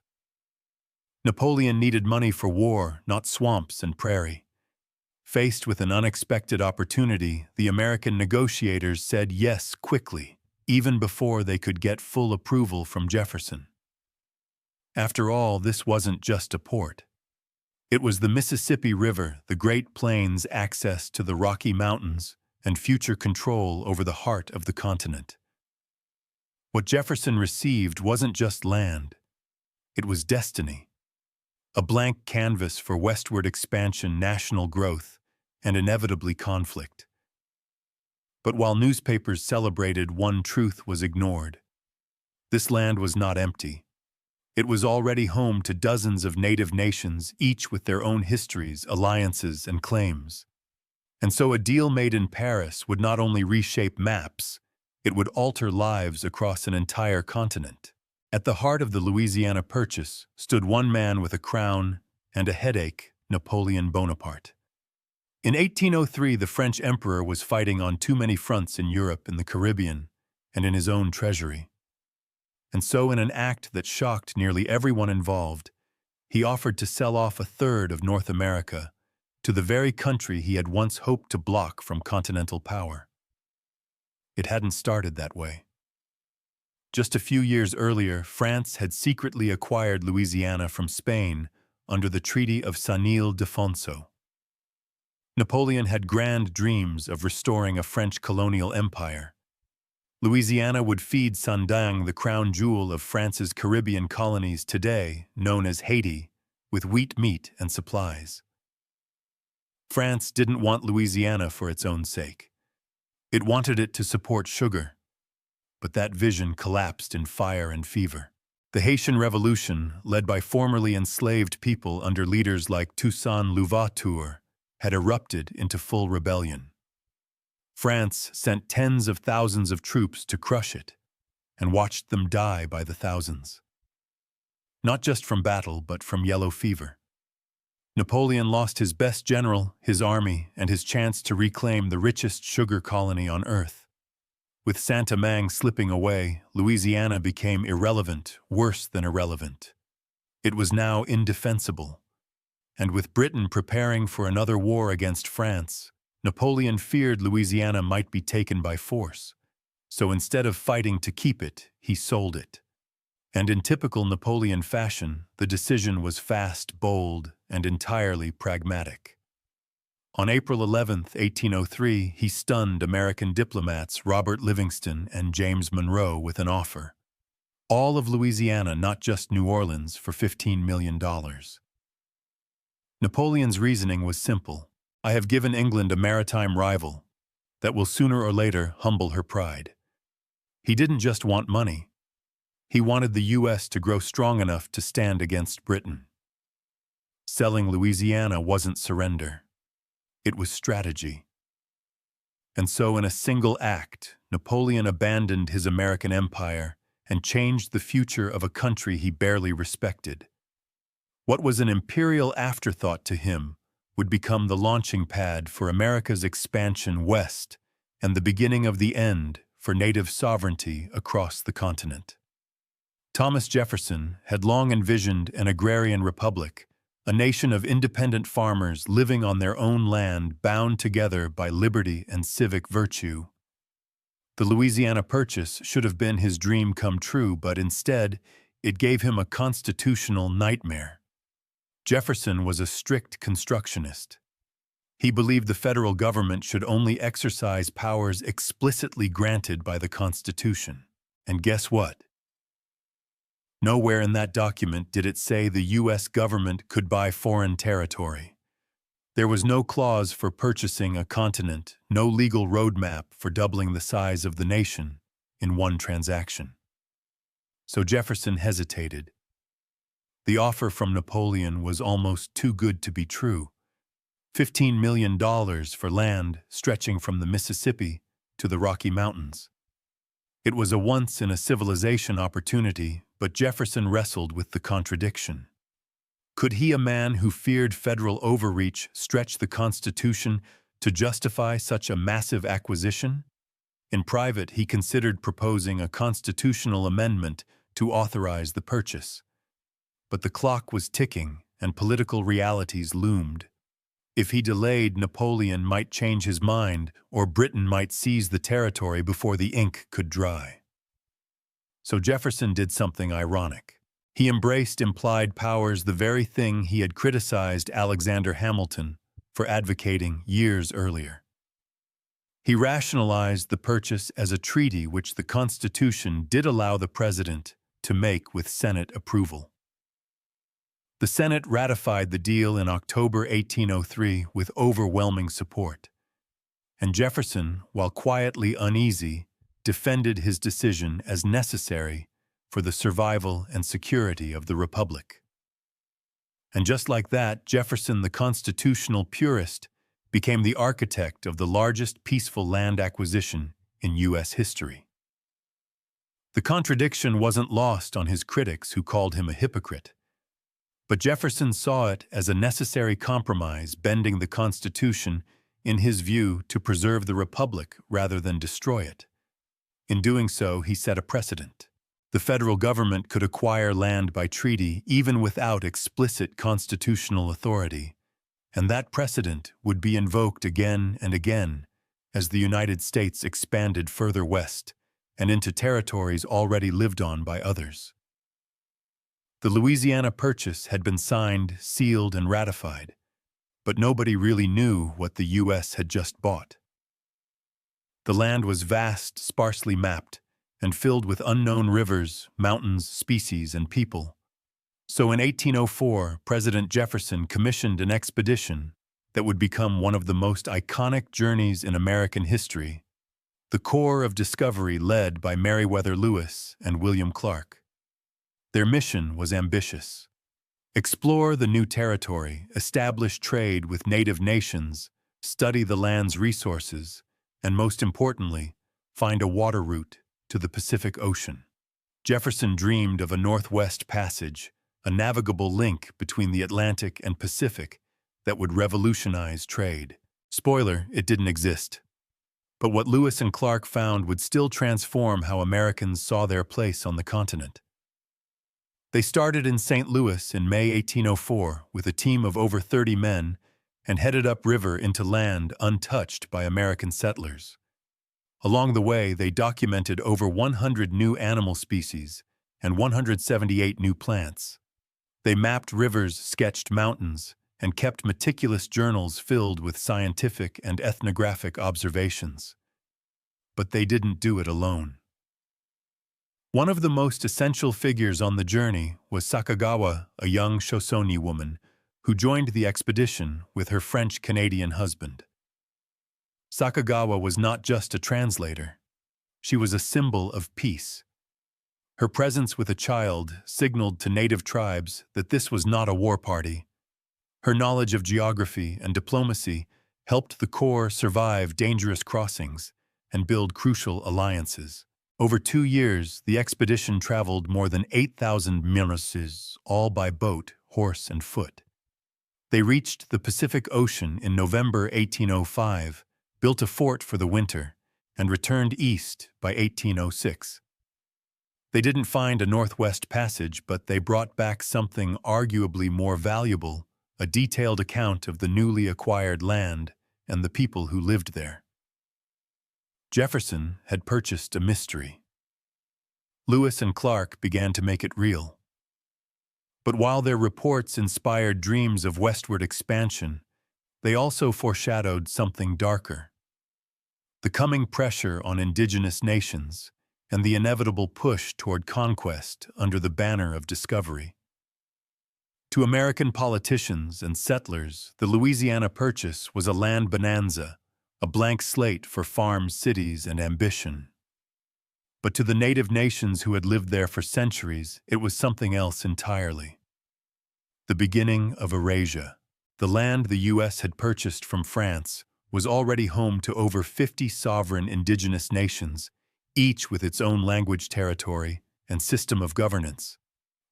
Napoleon needed money for war, not swamps and prairie. Faced with an unexpected opportunity, the American negotiators said yes quickly, even before they could get full approval from Jefferson. After all, this wasn't just a port. It was the Mississippi River, the Great Plains, access to the Rocky Mountains, and future control over the heart of the continent. What Jefferson received wasn't just land. It was destiny. A blank canvas for westward expansion, national growth, and inevitably conflict. But while newspapers celebrated, one truth was ignored. This land was not empty. It was already home to dozens of native nations, each with their own histories, alliances, and claims. And so a deal made in Paris would not only reshape maps, it would alter lives across an entire continent. At the heart of the Louisiana Purchase stood one man with a crown and a headache: Napoleon Bonaparte. In 1803, the French emperor was fighting on too many fronts in Europe, in the Caribbean, and in his own treasury. And so, in an act that shocked nearly everyone involved, he offered to sell off a third of North America to the very country he had once hoped to block from continental power. It hadn't started that way. Just a few years earlier, France had secretly acquired Louisiana from Spain under the Treaty of San Ildefonso. Napoleon had grand dreams of restoring a French colonial empire. Louisiana would feed Sandaing, the crown jewel of France's Caribbean colonies today, known as Haiti, with wheat, meat, and supplies. France didn't want Louisiana for its own sake. It wanted it to support sugar. But that vision collapsed in fire and fever. The Haitian Revolution, led by formerly enslaved people under leaders like Toussaint Louverture, had erupted into full rebellion. France sent tens of thousands of troops to crush it, and watched them die by the thousands. Not just from battle, but from yellow fever. Napoleon lost his best general, his army, and his chance to reclaim the richest sugar colony on earth. With Saint-Domingue slipping away, Louisiana became irrelevant, worse than irrelevant. It was now indefensible. And with Britain preparing for another war against France, Napoleon feared Louisiana might be taken by force. So instead of fighting to keep it, he sold it. And in typical Napoleon fashion, the decision was fast, bold, and entirely pragmatic. On April 11, 1803, he stunned American diplomats Robert Livingston and James Monroe with an offer: All of Louisiana, not just New Orleans, for $15 million. Napoleon's reasoning was simple. I have given England a maritime rival that will sooner or later humble her pride. He didn't just want money. He wanted the U.S. to grow strong enough to stand against Britain. Selling Louisiana wasn't surrender. It was strategy. And so in a single act, Napoleon abandoned his American empire and changed the future of a country he barely respected. What was an imperial afterthought to him would become the launching pad for America's expansion west and the beginning of the end for native sovereignty across the continent. Thomas Jefferson had long envisioned an agrarian republic, a nation of independent farmers living on their own land, bound together by liberty and civic virtue. The Louisiana Purchase should have been his dream come true, but instead, it gave him a constitutional nightmare. Jefferson was a strict constructionist. He believed the federal government should only exercise powers explicitly granted by the Constitution. And guess what? Nowhere in that document did it say the U.S. government could buy foreign territory. There was no clause for purchasing a continent, no legal roadmap for doubling the size of the nation in one transaction. So Jefferson hesitated. The offer from Napoleon was almost too good to be true. $15 million for land stretching from the Mississippi to the Rocky Mountains. It was a once-in-a-civilization opportunity, but Jefferson wrestled with the contradiction. Could he, a man who feared federal overreach, stretch the Constitution to justify such a massive acquisition? In private, he considered proposing a constitutional amendment to authorize the purchase. But the clock was ticking, and political realities loomed. If he delayed, Napoleon might change his mind, or Britain might seize the territory before the ink could dry. So Jefferson did something ironic. He embraced implied powers, the very thing he had criticized Alexander Hamilton for advocating years earlier. He rationalized the purchase as a treaty which the Constitution did allow the president to make with Senate approval. The Senate ratified the deal in October 1803 with overwhelming support, and Jefferson, while quietly uneasy, defended his decision as necessary for the survival and security of the Republic. And just like that, Jefferson, the constitutional purist, became the architect of the largest peaceful land acquisition in U.S. history. The contradiction wasn't lost on his critics who called him a hypocrite. But Jefferson saw it as a necessary compromise, bending the Constitution, in his view, to preserve the Republic rather than destroy it. In doing so, he set a precedent. The federal government could acquire land by treaty even without explicit constitutional authority, and that precedent would be invoked again and again as the United States expanded further west and into territories already lived on by others. The Louisiana Purchase had been signed, sealed, and ratified, but nobody really knew what the U.S. had just bought. The land was vast, sparsely mapped, and filled with unknown rivers, mountains, species, and people. So in 1804, President Jefferson commissioned an expedition that would become one of the most iconic journeys in American history, the Corps of Discovery led by Meriwether Lewis and William Clark. Their mission was ambitious. Explore the new territory, establish trade with native nations, study the land's resources, and most importantly, find a water route to the Pacific Ocean. Jefferson dreamed of a Northwest Passage, a navigable link between the Atlantic and Pacific that would revolutionize trade. Spoiler, it didn't exist. But what Lewis and Clark found would still transform how Americans saw their place on the continent. They started in St. Louis in May 1804 with a team of over 30 men and headed upriver into land untouched by American settlers. Along the way, they documented over 100 new animal species and 178 new plants. They mapped rivers, sketched mountains, and kept meticulous journals filled with scientific and ethnographic observations. But they didn't do it alone. One of the most essential figures on the journey was Sakagawa, a young Shoshone woman, who joined the expedition with her French-Canadian husband. Sakagawa was not just a translator. She was a symbol of peace. Her presence with a child signaled to native tribes that this was not a war party. Her knowledge of geography and diplomacy helped the Corps survive dangerous crossings and build crucial alliances. Over 2 years, the expedition traveled more than 8,000 miles, all by boat, horse, and foot. They reached the Pacific Ocean in November 1805, built a fort for the winter, and returned east by 1806. They didn't find a northwest passage, but they brought back something arguably more valuable, a detailed account of the newly acquired land and the people who lived there. Jefferson had purchased a mystery. Lewis and Clark began to make it real. But while their reports inspired dreams of westward expansion, they also foreshadowed something darker: the coming pressure on indigenous nations and the inevitable push toward conquest under the banner of discovery. To American politicians and settlers, the Louisiana Purchase was a land bonanza, a blank slate for farms, cities, and ambition. But to the native nations who had lived there for centuries, it was something else entirely. The beginning of Eurasia. The land the U.S. had purchased from France was already home to over 50 sovereign indigenous nations, each with its own language, territory, and system of governance.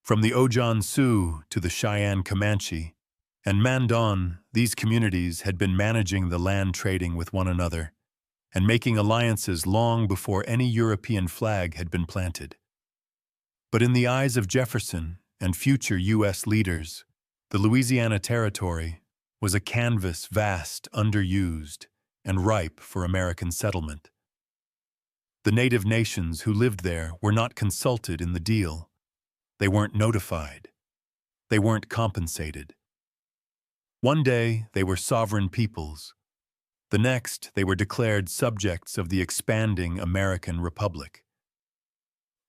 From the Ojon Sioux to the Cheyenne Comanche and Mandan, these communities had been managing the land, trading with one another, and making alliances long before any European flag had been planted. But in the eyes of Jefferson and future U.S. leaders, the Louisiana Territory was a canvas vast, underused, and ripe for American settlement. The native nations who lived there were not consulted in the deal. They weren't notified. They weren't compensated. One day, they were sovereign peoples. The next, they were declared subjects of the expanding American Republic.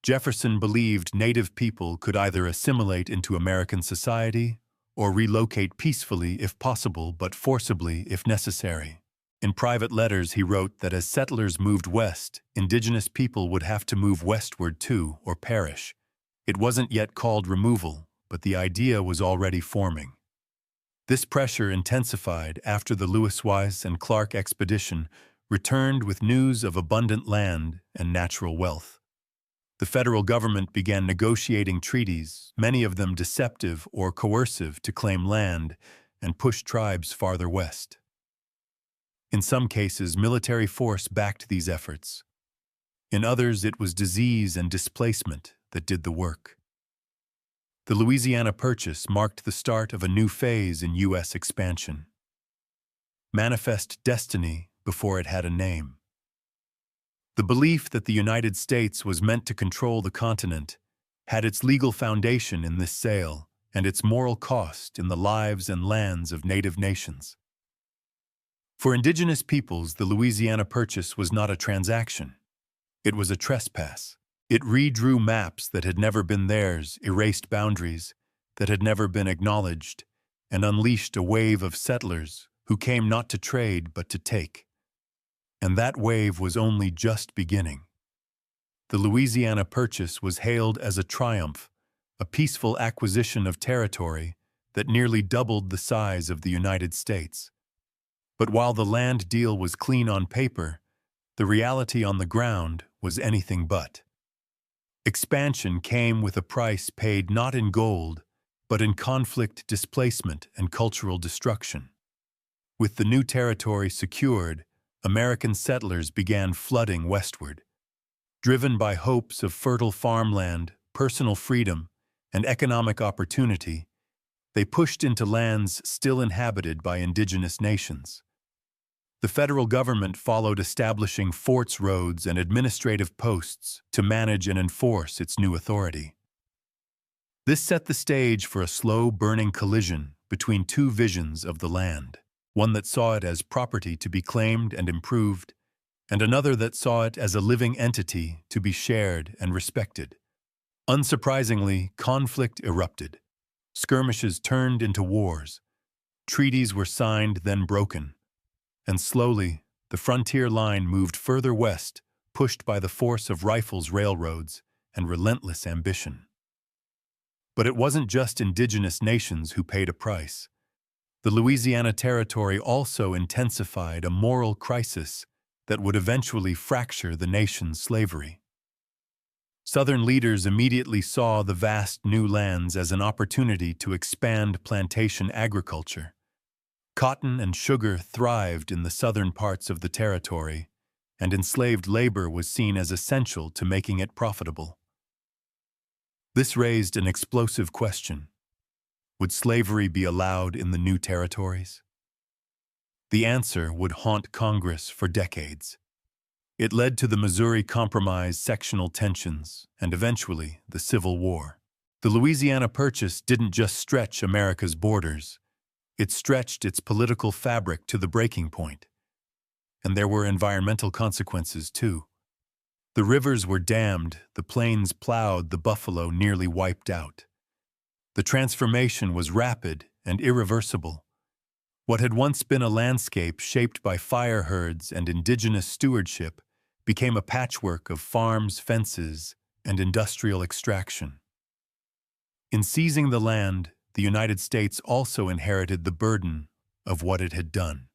Jefferson believed native people could either assimilate into American society or relocate peacefully if possible, but forcibly if necessary. In private letters, he wrote that as settlers moved west, indigenous people would have to move westward too, or perish. It wasn't yet called removal, but the idea was already forming. This pressure intensified after the Lewis and Clark expedition returned with news of abundant land and natural wealth. The federal government began negotiating treaties, many of them deceptive or coercive, to claim land and push tribes farther west. In some cases, military force backed these efforts. In others, it was disease and displacement that did the work. The Louisiana Purchase marked the start of a new phase in U.S. expansion. Manifest destiny before it had a name. The belief that the United States was meant to control the continent had its legal foundation in this sale and its moral cost in the lives and lands of native nations. For indigenous peoples, the Louisiana Purchase was not a transaction. It was a trespass. It redrew maps that had never been theirs, erased boundaries that had never been acknowledged, and unleashed a wave of settlers who came not to trade but to take. And that wave was only just beginning. The Louisiana Purchase was hailed as a triumph, a peaceful acquisition of territory that nearly doubled the size of the United States. But while the land deal was clean on paper, the reality on the ground was anything but. Expansion came with a price paid not in gold, but in conflict, displacement, and cultural destruction. With the new territory secured, American settlers began flooding westward. Driven by hopes of fertile farmland, personal freedom, and economic opportunity, they pushed into lands still inhabited by indigenous nations. The federal government followed, establishing forts, roads, and administrative posts to manage and enforce its new authority. This set the stage for a slow-burning collision between two visions of the land, one that saw it as property to be claimed and improved, and another that saw it as a living entity to be shared and respected. Unsurprisingly, conflict erupted. Skirmishes turned into wars. Treaties were signed, then broken. And slowly, the frontier line moved further west, pushed by the force of rifles, railroads, and relentless ambition. But it wasn't just indigenous nations who paid a price. The Louisiana Territory also intensified a moral crisis that would eventually fracture the nation's slavery. Southern leaders immediately saw the vast new lands as an opportunity to expand plantation agriculture. Cotton and sugar thrived in the southern parts of the territory, and enslaved labor was seen as essential to making it profitable. This raised an explosive question. Would slavery be allowed in the new territories? The answer would haunt Congress for decades. It led to the Missouri Compromise, sectional tensions, and eventually the Civil War. The Louisiana Purchase didn't just stretch America's borders, it stretched its political fabric to the breaking point. And there were environmental consequences, too. The rivers were dammed, the plains plowed, the buffalo nearly wiped out. The transformation was rapid and irreversible. What had once been a landscape shaped by fire herds and indigenous stewardship became a patchwork of farms, fences, and industrial extraction. In seizing the land, the United States also inherited the burden of what it had done.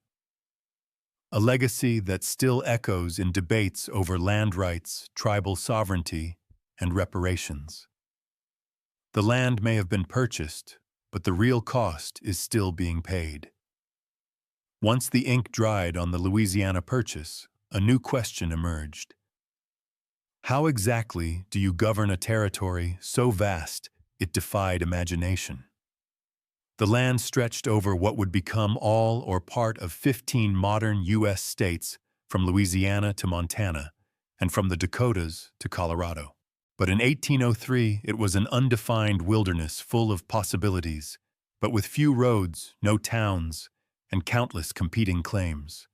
A legacy that still echoes in debates over land rights, tribal sovereignty, and reparations. The land may have been purchased, but the real cost is still being paid. Once the ink dried on the Louisiana Purchase, a new question emerged. How exactly do you govern a territory so vast it defied imagination? The land stretched over what would become all or part of 15 modern U.S. states, from Louisiana to Montana, and from the Dakotas to Colorado. But in 1803, it was an undefined wilderness full of possibilities, but with few roads, no towns, and countless competing claims.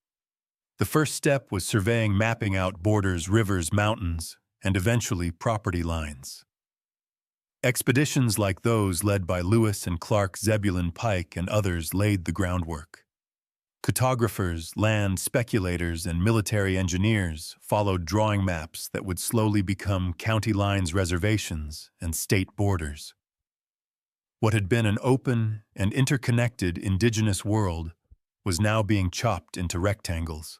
The first step was surveying, mapping out borders, rivers, mountains, and eventually property lines. Expeditions like those led by Lewis and Clark, Zebulon Pike, and others laid the groundwork. Cartographers, land speculators, and military engineers followed drawing maps that would slowly become county lines, reservations, and state borders. What had been an open and interconnected indigenous world was now being chopped into rectangles.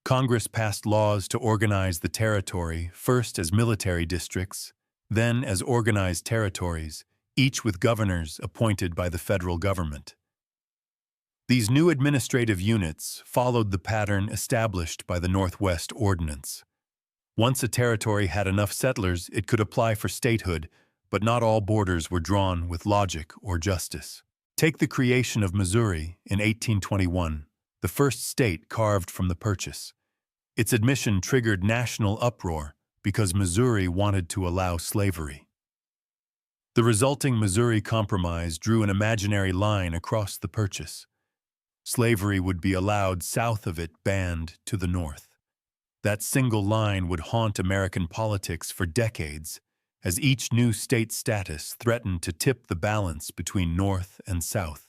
Congress passed laws to organize the territory, first as military districts, then as organized territories, each with governors appointed by the federal government. These new administrative units followed the pattern established by the Northwest Ordinance. Once a territory had enough settlers, it could apply for statehood, but not all borders were drawn with logic or justice. Take the creation of Missouri in 1821, the first state carved from the Purchase. Its admission triggered national uproar because Missouri wanted to allow slavery. The resulting Missouri Compromise drew an imaginary line across the Purchase. Slavery would be allowed south of it, banned to the north. That single line would haunt American politics for decades, as each new state status threatened to tip the balance between North and South.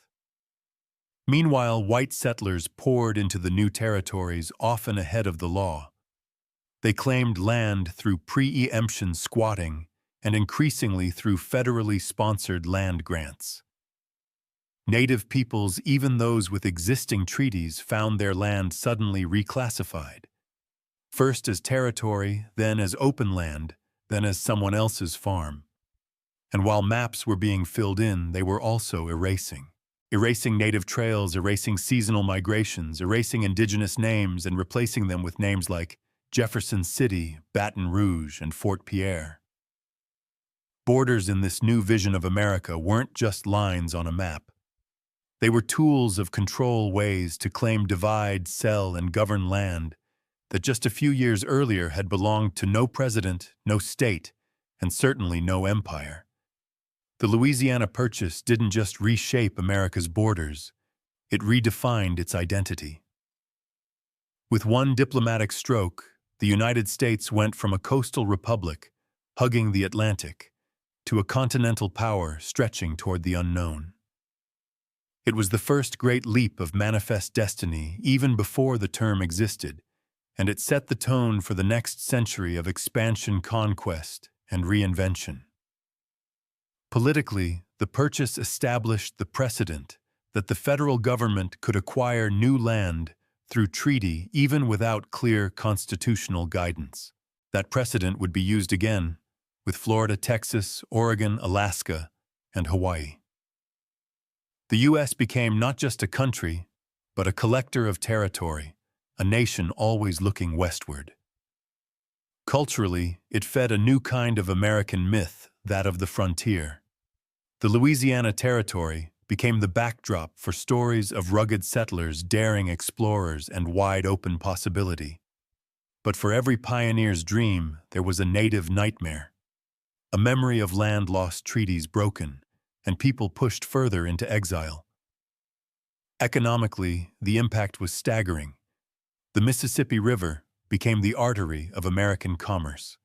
Meanwhile, white settlers poured into the new territories, often ahead of the law. They claimed land through pre-emption squatting and increasingly through federally sponsored land grants. Native peoples, even those with existing treaties, found their land suddenly reclassified. First as territory, then as open land, then as someone else's farm. And while maps were being filled in, they were also erasing. Erasing native trails, erasing seasonal migrations, erasing indigenous names, and replacing them with names like Jefferson City, Baton Rouge, and Fort Pierre. Borders in this new vision of America weren't just lines on a map. They were tools of control, ways to claim, divide, sell, and govern land that just a few years earlier had belonged to no president, no state, and certainly no empire. The Louisiana Purchase didn't just reshape America's borders, it redefined its identity. With one diplomatic stroke, the United States went from a coastal republic hugging the Atlantic, to a continental power stretching toward the unknown. It was the first great leap of manifest destiny even before the term existed, and it set the tone for the next century of expansion, conquest, and reinvention. Politically, the purchase established the precedent that the federal government could acquire new land through treaty even without clear constitutional guidance. That precedent would be used again with Florida, Texas, Oregon, Alaska, and Hawaii. The U.S. became not just a country, but a collector of territory, a nation always looking westward. Culturally, it fed a new kind of American myth, that of the frontier. The Louisiana Territory became the backdrop for stories of rugged settlers, daring explorers, and wide-open possibility. But for every pioneer's dream, there was a native nightmare, a memory of land-lost treaties broken, and people pushed further into exile. Economically, the impact was staggering. The Mississippi River became the artery of American commerce.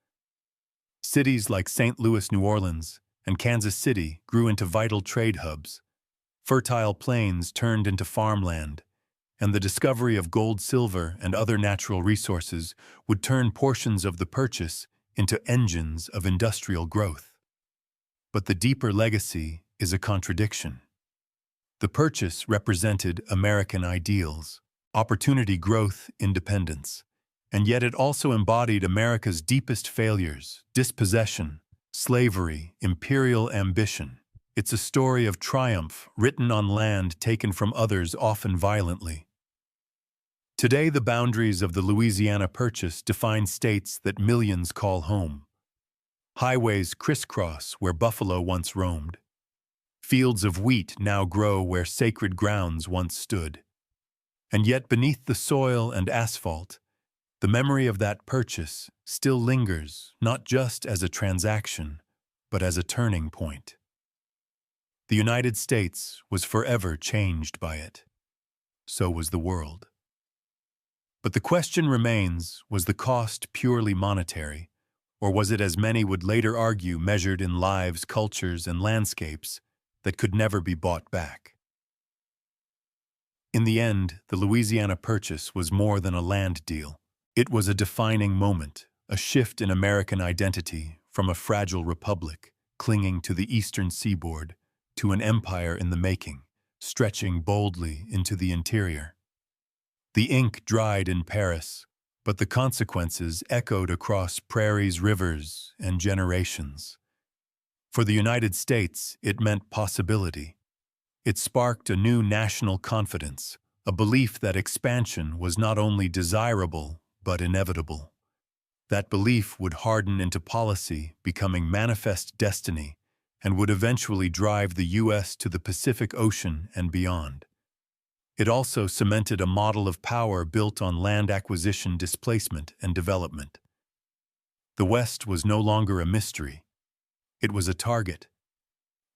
Cities like St. Louis, New Orleans, and Kansas City grew into vital trade hubs. Fertile plains turned into farmland, and the discovery of gold, silver, and other natural resources would turn portions of the purchase into engines of industrial growth. But the deeper legacy is a contradiction. The purchase represented American ideals, opportunity, growth, independence, and yet it also embodied America's deepest failures: dispossession, slavery, imperial ambition. It's a story of triumph written on land taken from others, often violently. Today, the boundaries of the Louisiana Purchase define states that millions call home. Highways crisscross where buffalo once roamed. Fields of wheat now grow where sacred grounds once stood. And yet, beneath the soil and asphalt, the memory of that purchase still lingers, not just as a transaction, but as a turning point. The United States was forever changed by it. So was the world. But the question remains, was the cost purely monetary, or was it, as many would later argue, measured in lives, cultures, and landscapes that could never be bought back? In the end, the Louisiana Purchase was more than a land deal. It was a defining moment, a shift in American identity from a fragile republic clinging to the eastern seaboard to an empire in the making, stretching boldly into the interior. The ink dried in Paris, but the consequences echoed across prairies, rivers, and generations. For the United States, it meant possibility. It sparked a new national confidence, a belief that expansion was not only desirable, but inevitable. That belief would harden into policy, becoming manifest destiny, and would eventually drive the U.S. to the Pacific Ocean and beyond. It also cemented a model of power built on land acquisition, displacement, and development. The West was no longer a mystery. It was a target.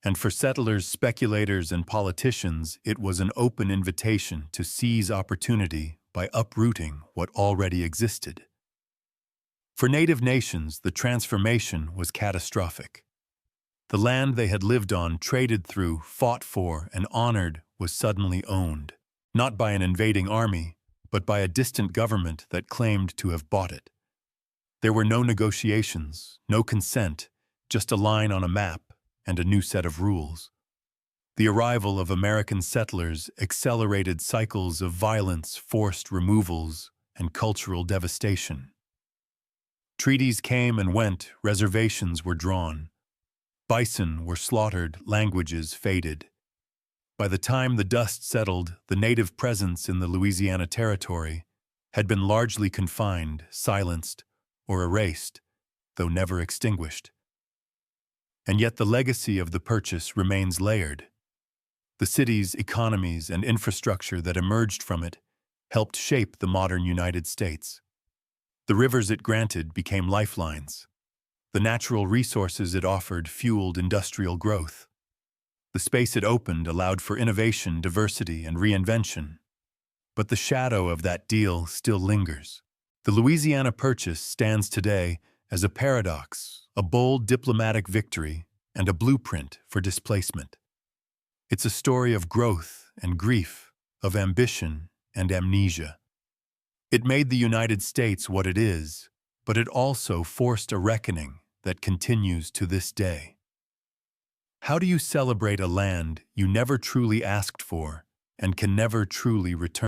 And for settlers, speculators, and politicians, it was an open invitation to seize opportunity by uprooting what already existed. For native nations, the transformation was catastrophic. The land they had lived on, traded through, fought for, and honored was suddenly owned, not by an invading army, but by a distant government that claimed to have bought it. There were no negotiations, no consent, just a line on a map and a new set of rules. The arrival of American settlers accelerated cycles of violence, forced removals, and cultural devastation. Treaties came and went, reservations were drawn. Bison were slaughtered, languages faded. By the time the dust settled, the native presence in the Louisiana Territory had been largely confined, silenced, or erased, though never extinguished. And yet the legacy of the purchase remains layered. The cities, economies, and infrastructure that emerged from it helped shape the modern United States. The rivers it granted became lifelines. The natural resources it offered fueled industrial growth. The space it opened allowed for innovation, diversity, and reinvention. But the shadow of that deal still lingers. The Louisiana Purchase stands today as a paradox, a bold diplomatic victory, and a blueprint for displacement. It's a story of growth and grief, of ambition and amnesia. It made the United States what it is, but it also forced a reckoning that continues to this day. How do you celebrate a land you never truly asked for and can never truly return?